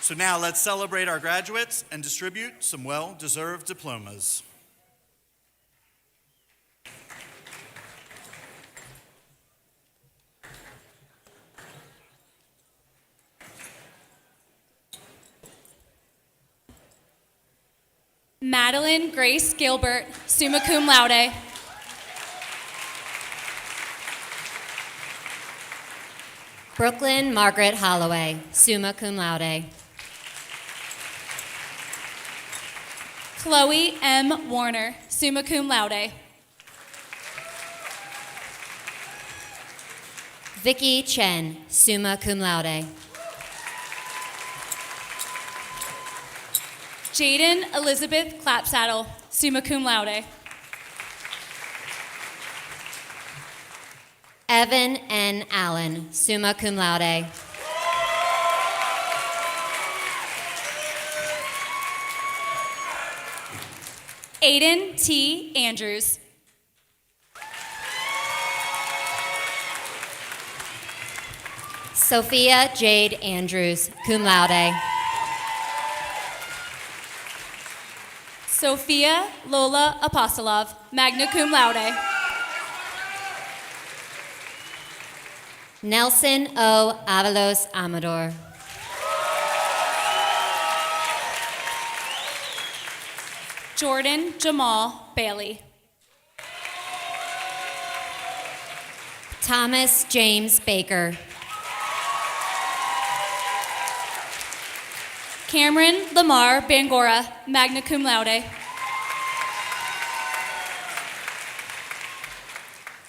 So now let's celebrate our graduates and distribute some well-deserved diplomas. Madeline Grace Gilbert, summa cum laude. Brooklyn Margaret Holloway, summa cum laude. Chloe M. Warner, summa cum laude. Vicky Chen, summa cum laude. Jaden Elizabeth Clapsaddle, summa cum laude. Evan N. Allen, summa cum laude. Aiden T. Andrews. Sophia Jade Andrews, cum laude. Sophia Lola Apostolov, magna cum laude. Nelson O. Avalos Amador. Jordan Jamal Bailey. Thomas James Baker. Cameron Lamar Bangora, magna cum laude.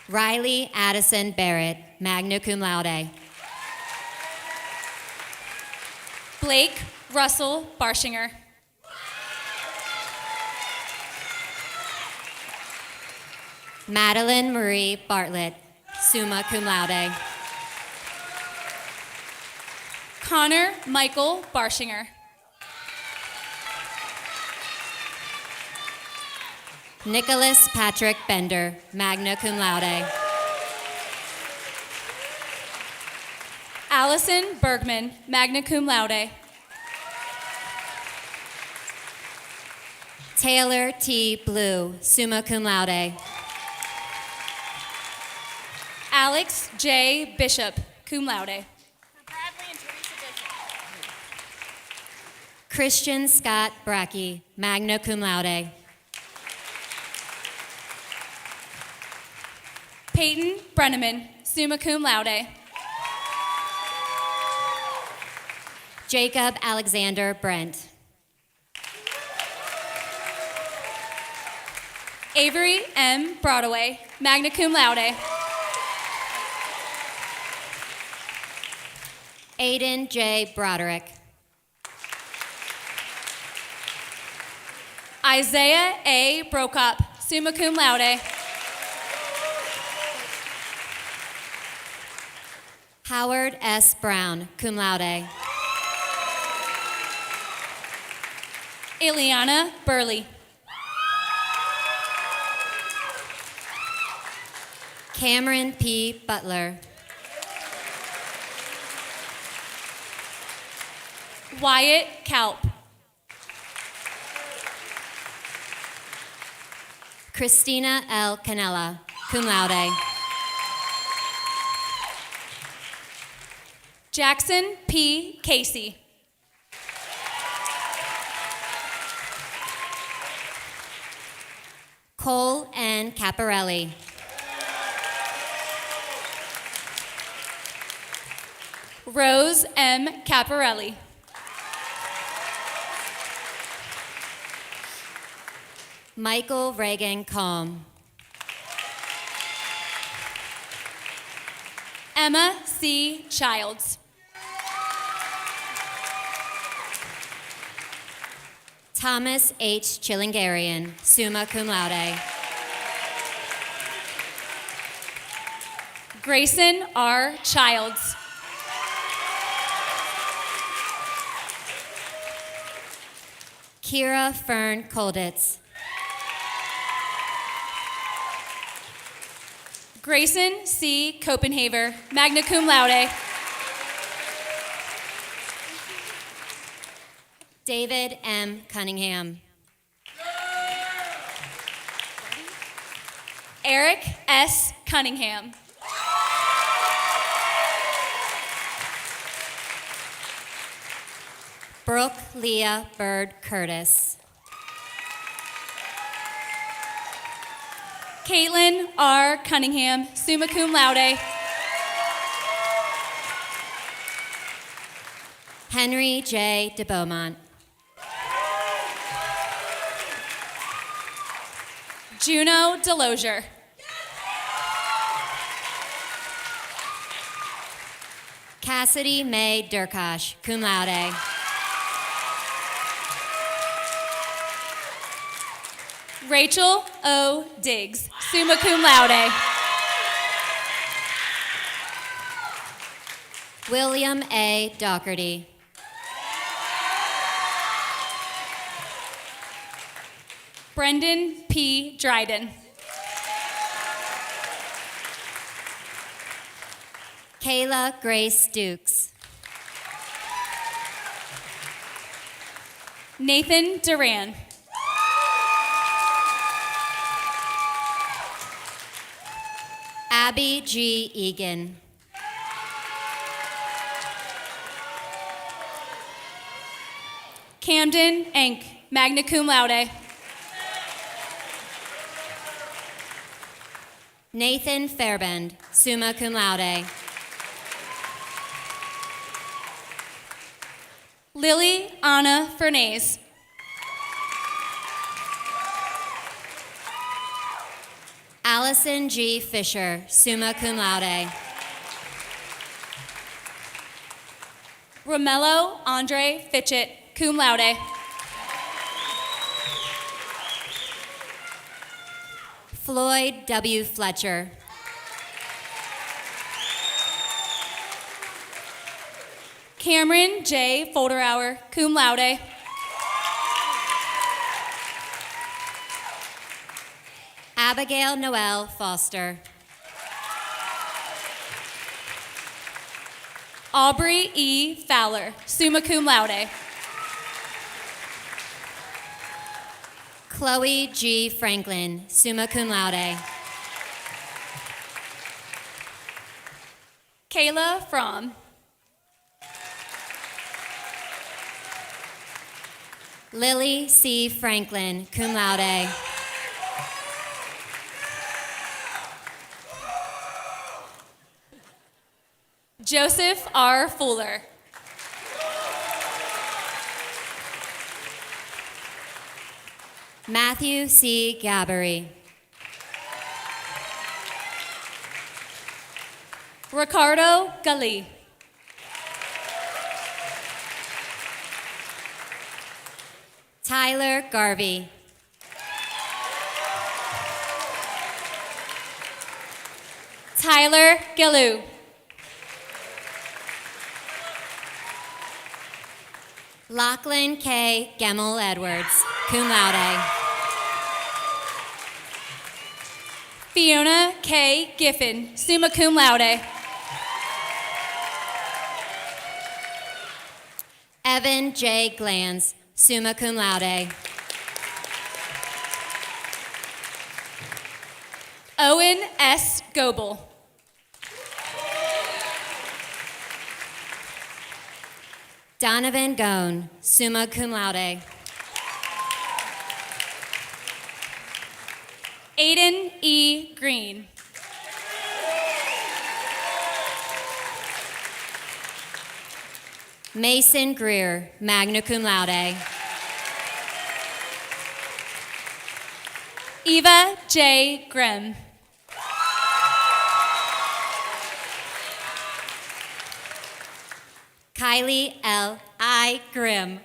Riley Addison Barrett, magna cum laude. Blake Russell Barshinger. Madeline Marie Bartlett, summa cum laude. Connor Michael Barshinger. Nicholas Patrick Bender, magna cum laude. Allison Bergman, magna cum laude. Taylor T. Blue, summa cum laude. Alex J. Bishop, cum laude. Christian Scott Brackey, magna cum laude. Peyton Brenneman, summa cum laude. Jacob Alexander Brent. Avery M. Broadway, magna cum laude. Aiden J. Broderick. Isaiah A. Brokop, summa cum laude. Howard S. Brown, cum laude. Ileana Burley. Cameron P. Butler. Wyatt Kalp. Christina L. Canella, cum laude. Jackson P. Casey. Cole N. Caparelli. Rose M. Caparelli. Michael Reagan Combe. Emma C. Childs. Thomas H. Chillingarian, summa cum laude. Grayson R. Childs. Kira Fern Kolditz. Grayson C. Copenhaver, magna cum laude. David M. Cunningham. Eric S. Cunningham. Brooke Leah Bird Curtis. Caitlin R. Cunningham, summa cum laude. Henry J. de Beaumont. Juno Delozier. Cassidy May Durkosh, cum laude. Rachel O. Diggs, summa cum laude. William A. Doherty. Brendan P. Dryden. Kayla Grace Dukes. Nathan Duran. Abby G. Egan. Camden Enk, magna cum laude. Nathan Fairbend, summa cum laude. Lily Anna Fernandez. Allison G. Fisher, summa cum laude. Romello Andre Fitchett, cum laude. Floyd W. Fletcher. Cameron J. Folderauer, cum laude. Abigail Noel Foster. Aubrey E. Fowler, summa cum laude. Chloe G. Franklin, summa cum laude. Kayla Fromm. Lily C. Franklin, cum laude. Joseph R. Fuller. Matthew C. Gabbery. Ricardo Gali. Tyler Garvey. Tyler Gillou. Lachlan K. Gemmel Edwards, cum laude. Fiona K. Giffen, summa cum laude. Evan J. Glanz, summa cum laude. Owen S. Goebel. Donovan Gone, summa cum laude. Aiden E. Green. Mason Greer, magna cum laude. Eva J. Grimm. Kylie L. I. Grimm.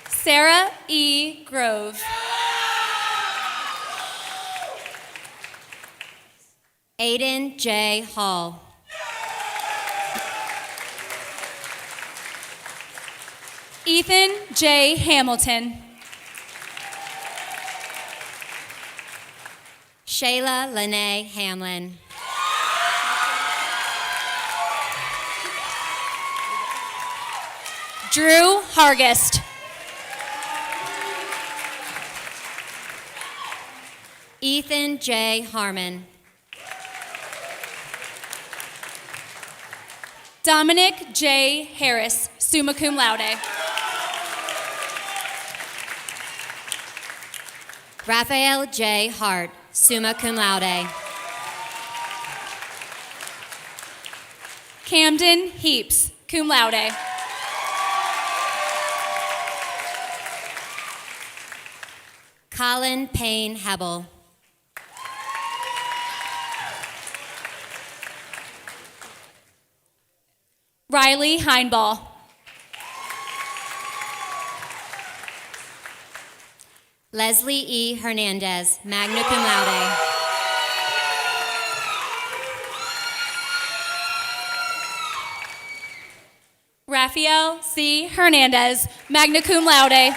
Sarah E. Grove. Aiden J. Hall. Ethan J. Hamilton. Shayla Lene Hamlin. Drew Hargest. Ethan J. Harmon. Dominic J. Harris, summa cum laude. Raphael J. Hart, summa cum laude. Camden Heaps, cum laude. Colin Payne Hebel. Riley Heinball. Leslie E. Hernandez, magna cum laude. Raphael C. Hernandez, magna cum laude.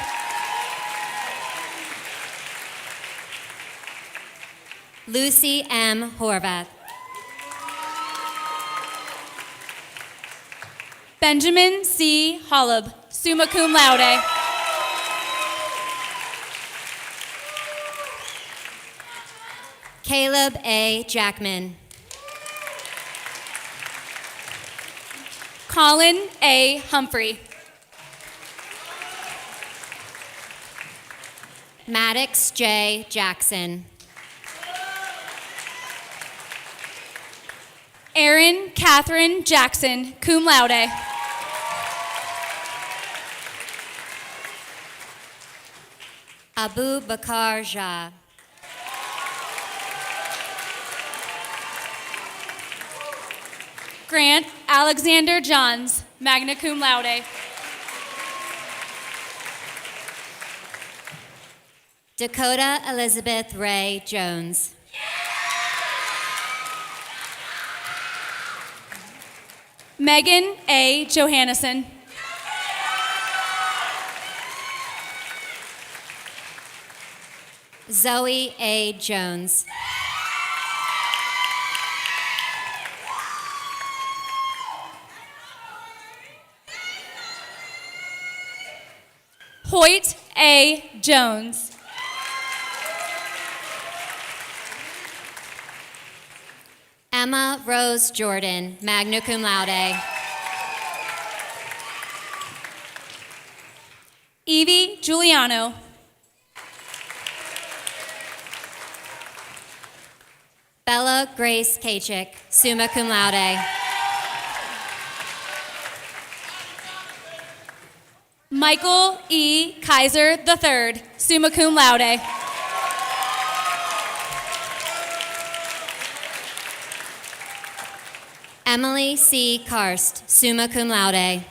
Lucy M. Horvath. Benjamin C. Holub, summa cum laude. Caleb A. Jackman. Colin A. Humphrey. Maddox J. Jackson. Erin Catherine Jackson, cum laude. Abu Bakar Jah. Grant Alexander Johns, magna cum laude. Dakota Elizabeth Ray Jones. Megan A. Johannesson. Zoe A. Jones. Hoyt A. Jones. Emma Rose Jordan, magna cum laude. Evie Giuliano. Bella Grace Kachik, summa cum laude. Michael E. Kaiser III, summa cum laude. Emily C. Karst, summa cum laude.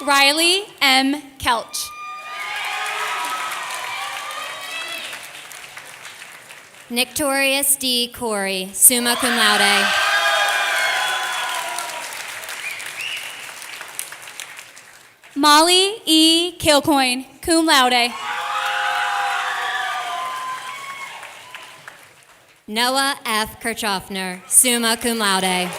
Riley M. Kelch. Victorious D. Corey, summa cum laude. Molly E. Kilcoyne, cum laude. Noah F. Kirchhoffner, summa cum laude.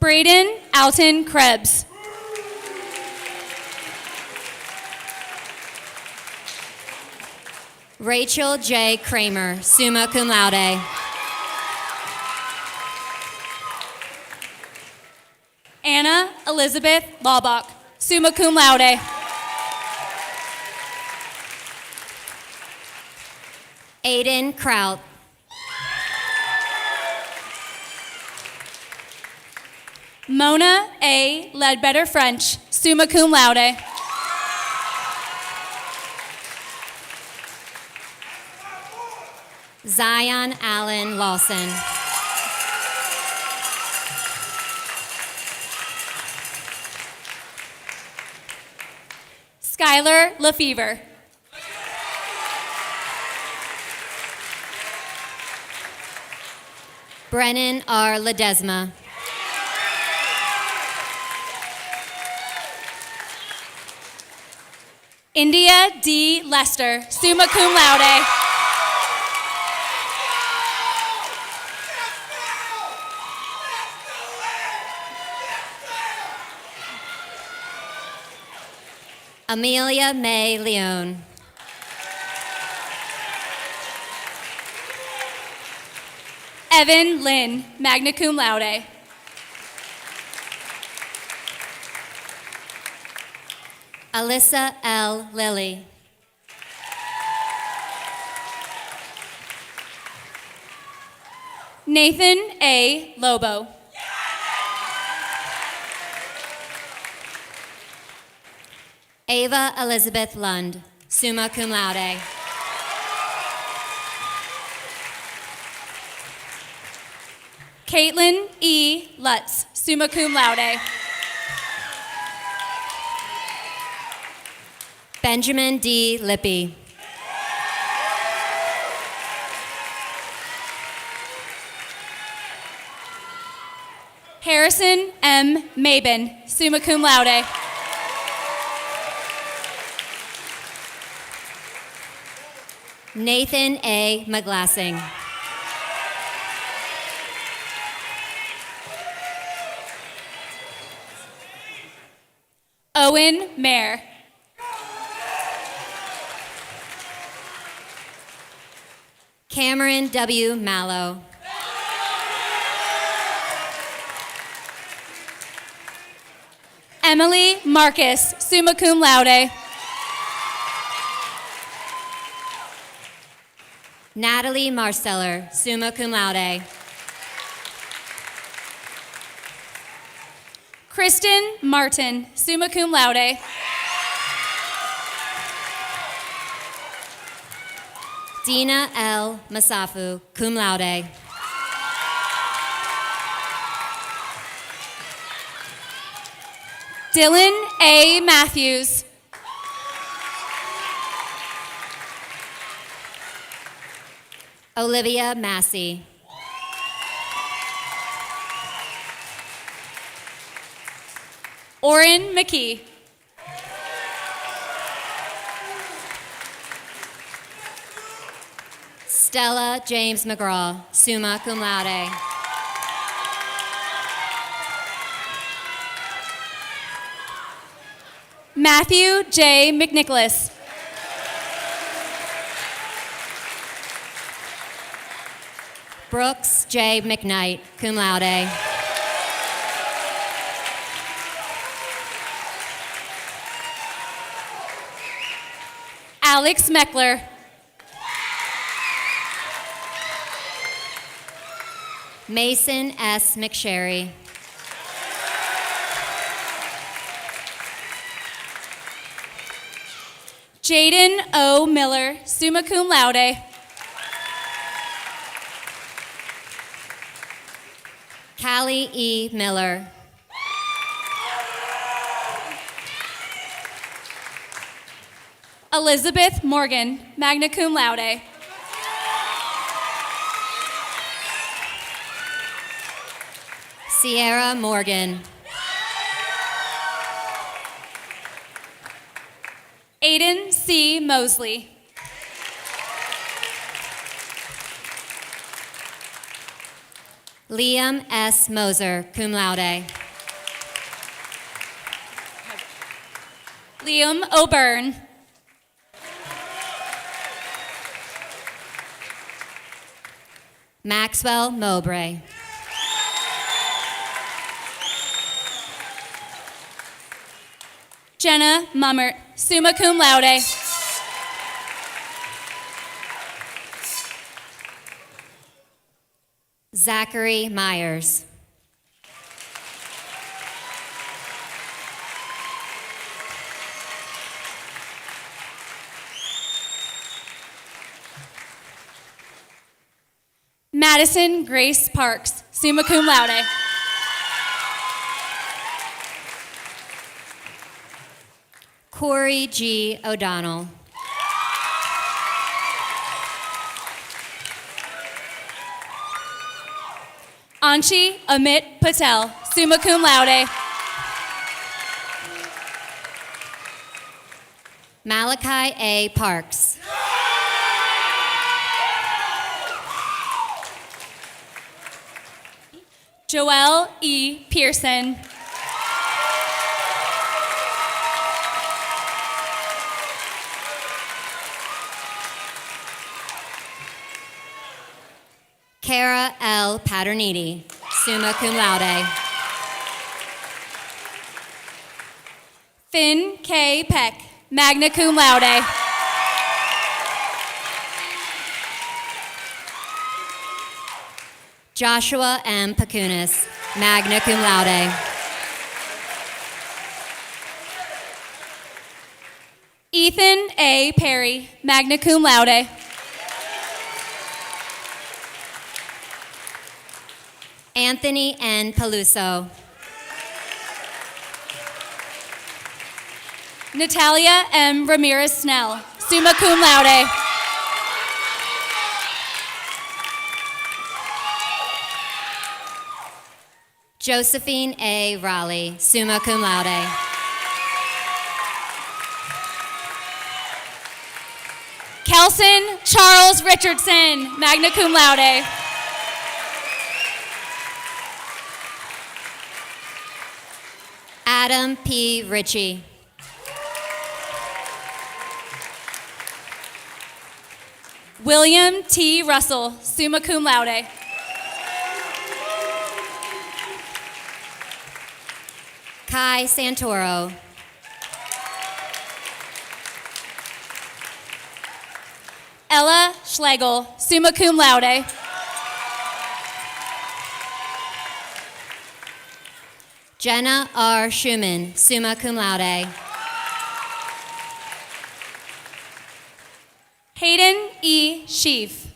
Braden Alton Krebs. Rachel J. Kramer, summa cum laude. Anna Elizabeth Laubach, summa cum laude. Aiden Kraut. Mona A. Ledbetter French, summa cum laude. Zion Allen Lawson. Skylar Lefevre. Brennan R. Ledesma. India D. Lester, summa cum laude. Amelia May Leone. Evan Lynn, magna cum laude. Alyssa L. Lilly. Nathan A. Lobo. Ava Elizabeth Lund, summa cum laude. Caitlin E. Lutz, summa cum laude. Benjamin D. Lippy. Harrison M. Mabin, summa cum laude. Nathan A. McGlassing. Owen Mayer. Cameron W. Mallow. Emily Marcus, summa cum laude. Natalie Marsteller, summa cum laude. Kristen Martin, summa cum laude. Dina L. Masafu, cum laude. Dylan A. Matthews. Olivia Massey. Oren McKee. Stella James McGraw, summa cum laude. Matthew J. McNicholas. Brooks J. McKnight, cum laude. Alex Meckler. Mason S. McSherry. Jaden O. Miller, summa cum laude. Callie E. Miller. Elizabeth Morgan, magna cum laude. Sierra Morgan. Aiden C. Mosley. Liam S. Moser, cum laude. Liam O'Byrne. Maxwell Mowbray. Jenna Mummert, summa cum laude. Zachary Myers. Madison Grace Parks, summa cum laude. Corey G. O'Donnell. Anshi Amit Patel, summa cum laude. Malachi A. Parks. Joelle E. Pearson. Kara L. Paterniti, summa cum laude. Finn K. Peck, magna cum laude. Joshua M. Pacunas, magna cum laude. Ethan A. Perry, magna cum laude. Anthony N. Peluso. Natalia M. Ramirez Snell, summa cum laude. Josephine A. Raleigh, summa cum laude. Kelson Charles Richardson, magna cum laude. Adam P. Ritchie. William T. Russell, summa cum laude. Kai Santoro. Ella Schlegel, summa cum laude. Jenna R. Schumann, summa cum laude. Hayden E. Sheaf.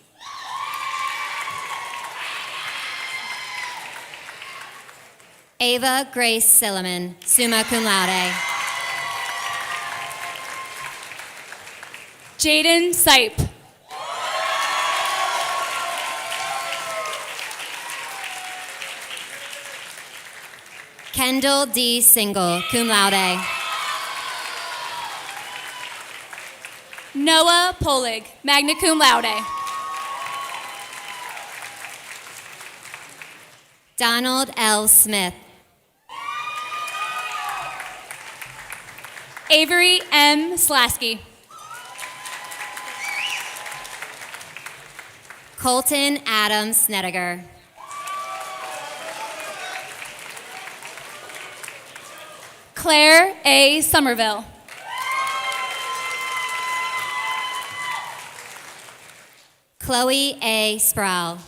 Ava Grace Silliman, summa cum laude. Jaden Sipe. Kendall D. Single, cum laude. Noah Polig, magna cum laude. Donald L. Smith. Avery M. Slasky. Colton Adam Snediger. Claire A. Somerville. Chloe A. Sproul.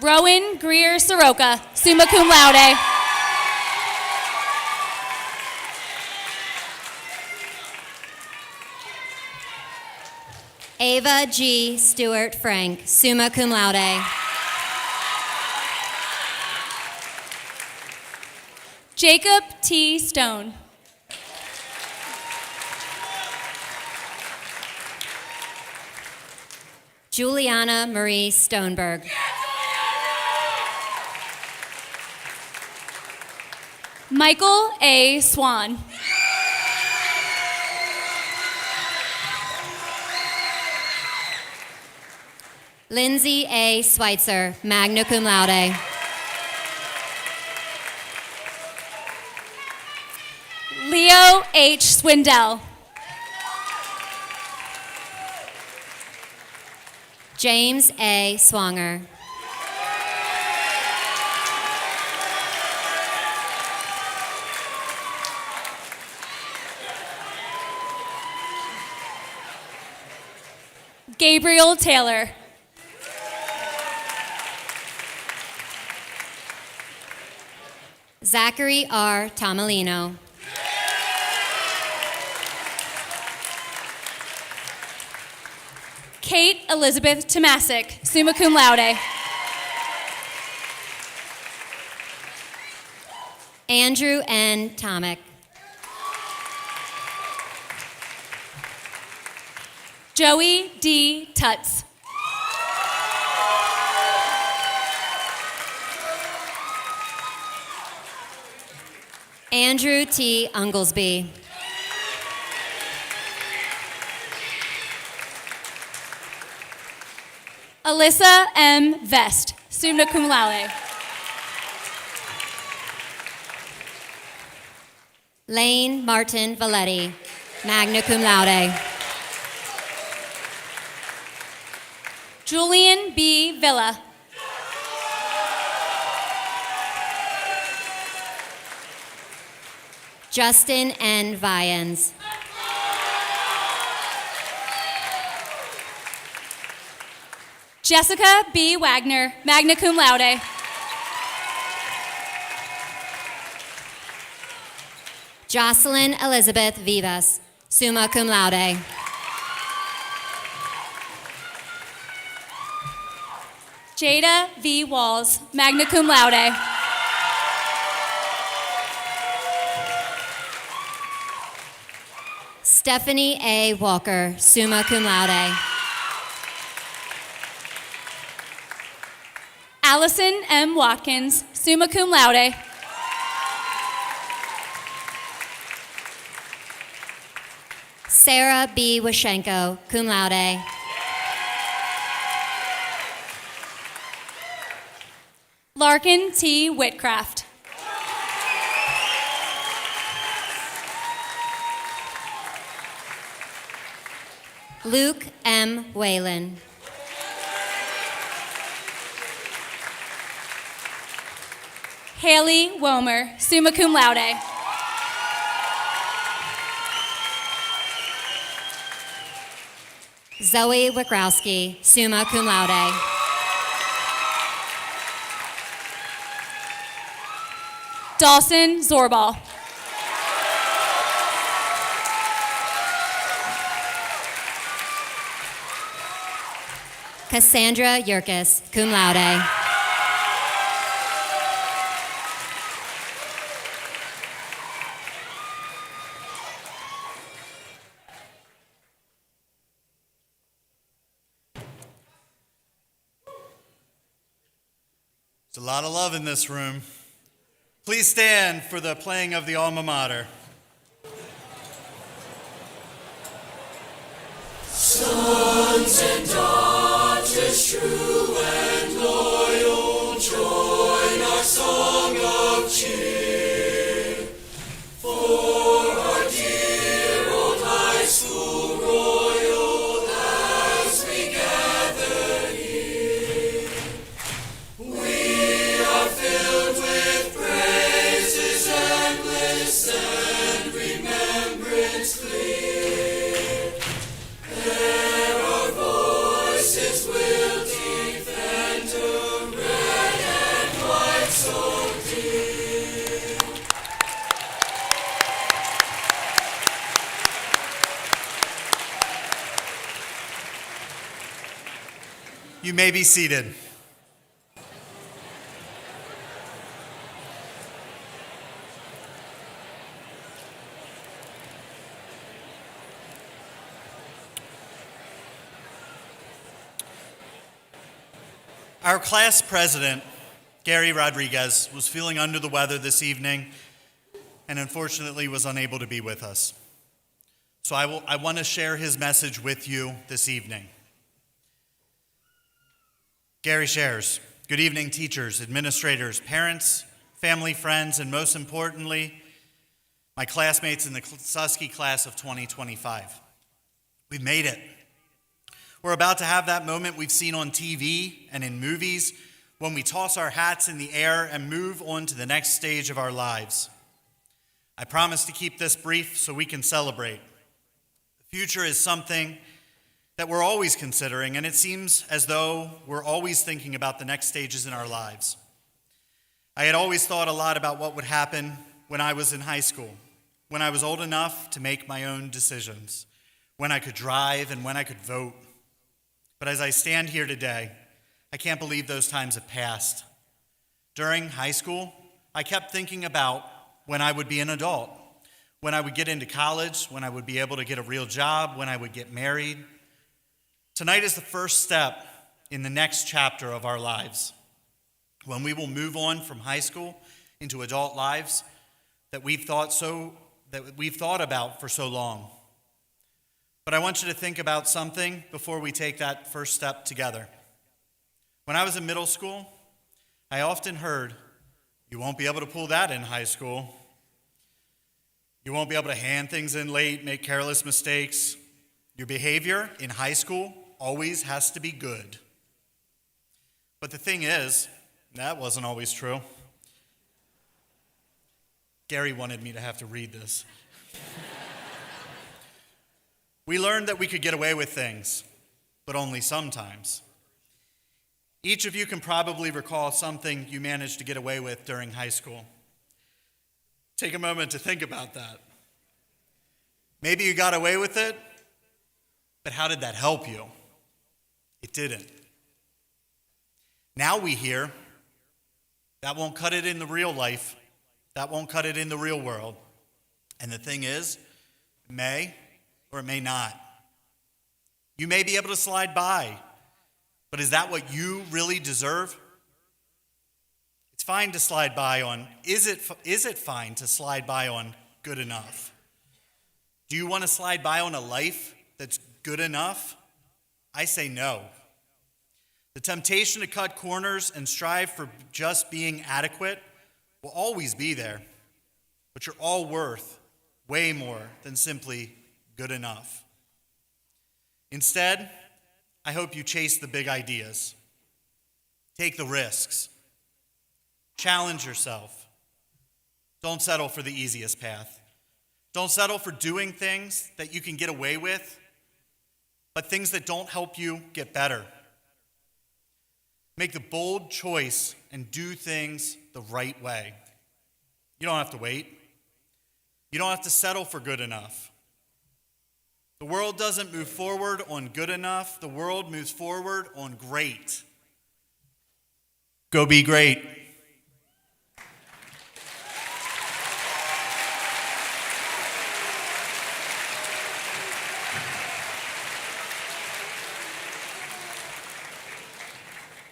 Rowan Greer Soroka, summa cum laude. Ava G. Stewart Frank, summa cum laude. Jacob T. Stone. Juliana Marie Stoneberg. Michael A. Swan. Lindsay A. Schweitzer, magna cum laude. Leo H. Swindell. James A. Swanger. Gabriel Taylor. Zachary R. Tomalino. Kate Elizabeth Tomasic, summa cum laude. Andrew N. Tomic. Joey D. Tutz. Andrew T. Unglesby. Alyssa M. Vest, summa cum laude. Lane Martin Valetti, magna cum laude. Julian B. Villa. Justin N. Vians. Jessica B. Wagner, magna cum laude. Jocelyn Elizabeth Vivas, summa cum laude. Jada V. Walls, magna cum laude. Stephanie A. Walker, summa cum laude. Allison M. Watkins, summa cum laude. Sarah B. Washenko, cum laude. Larkin T. Whitcraft. Luke M. Whalen. Haley Womer, summa cum laude. Zoe Wikrowski, summa cum laude. Dawson Zorbal. Cassandra Yerkes, cum laude. There's a lot of love in this room. Please stand for the playing of the alma mater. Sons and daughters, true and loyal, join our song of cheer. For our dear old high school royal, as we gather here, we are filled with praises endless and remembrance clear. There our voices will defend a red and white so dear. You may be seated. Our class president, Gary Rodriguez, was feeling under the weather this evening and unfortunately was unable to be with us. So I want to share his message with you this evening. Gary shares, good evening teachers, administrators, parents, family, friends, and most importantly, my classmates in the Susky class of 2025. We've made it. We're about to have that moment we've seen on TV and in movies when we toss our hats in the air and move on to the next stage of our lives. I promise to keep this brief so we can celebrate. The future is something that we're always considering, and it seems as though we're always thinking about the next stages in our lives. I had always thought a lot about what would happen when I was in high school, when I was old enough to make my own decisions, when I could drive and when I could vote. But as I stand here today, I can't believe those times have passed. During high school, I kept thinking about when I would be an adult, when I would get into college, when I would be able to get a real job, when I would get married. Tonight is the first step in the next chapter of our lives, when we will move on from high school into adult lives that we've thought about for so long. But I want you to think about something before we take that first step together. When I was in middle school, I often heard, you won't be able to pull that in high school. You won't be able to hand things in late, make careless mistakes. Your behavior in high school always has to be good. But the thing is, that wasn't always true. Gary wanted me to have to read this. We learned that we could get away with things, but only sometimes. Each of you can probably recall something you managed to get away with during high school. Take a moment to think about that. Maybe you got away with it, but how did that help you? It didn't. Now we hear that won't cut it in the real life. That won't cut it in the real world. And the thing is, it may or it may not. You may be able to slide by, but is that what you really deserve? fine to slide by on, is it fine to slide by on good enough? Do you want to slide by on a life that's good enough? I say no. The temptation to cut corners and strive for just being adequate will always be there, but you're all worth way more than simply good enough. Instead, I hope you chase the big ideas. Take the risks. Challenge yourself. Don't settle for the easiest path. Don't settle for doing things that you can get away with, but things that don't help you get better. Make the bold choice and do things the right way. You don't have to wait. You don't have to settle for good enough. The world doesn't move forward on good enough. The world moves forward on great. Go be great.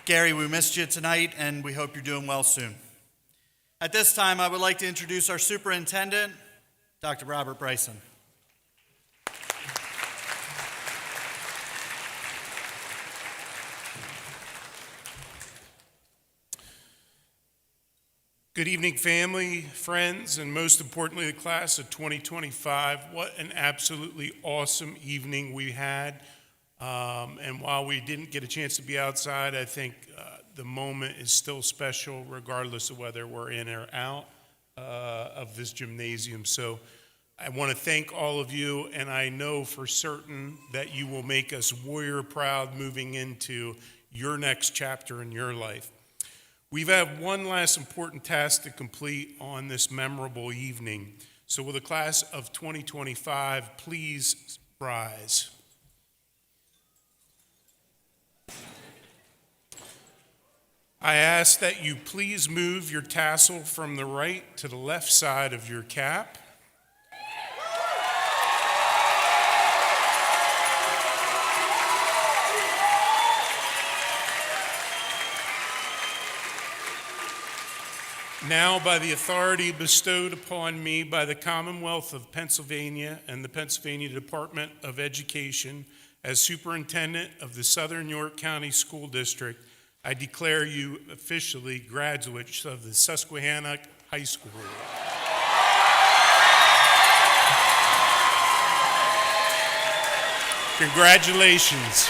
Gary, we missed you tonight, and we hope you're doing well soon. At this time, I would like to introduce our superintendent, Dr. Robert Bryson. Good evening, family, friends, and most importantly, the class of 2025. What an absolutely awesome evening we had. And while we didn't get a chance to be outside, I think the moment is still special regardless of whether we're in or out of this gymnasium. So I want to thank all of you, and I know for certain that you will make us warrior proud moving into your next chapter in your life. We have one last important task to complete on this memorable evening. So will the class of 2025 please rise? I ask that you please move your tassel from the right to the left side of your cap. Now, by the authority bestowed upon me by the Commonwealth of Pennsylvania and the Pennsylvania Department of Education as Superintendent of the Southern York County School District, I declare you officially graduates of the Susquehannock High School. Congratulations.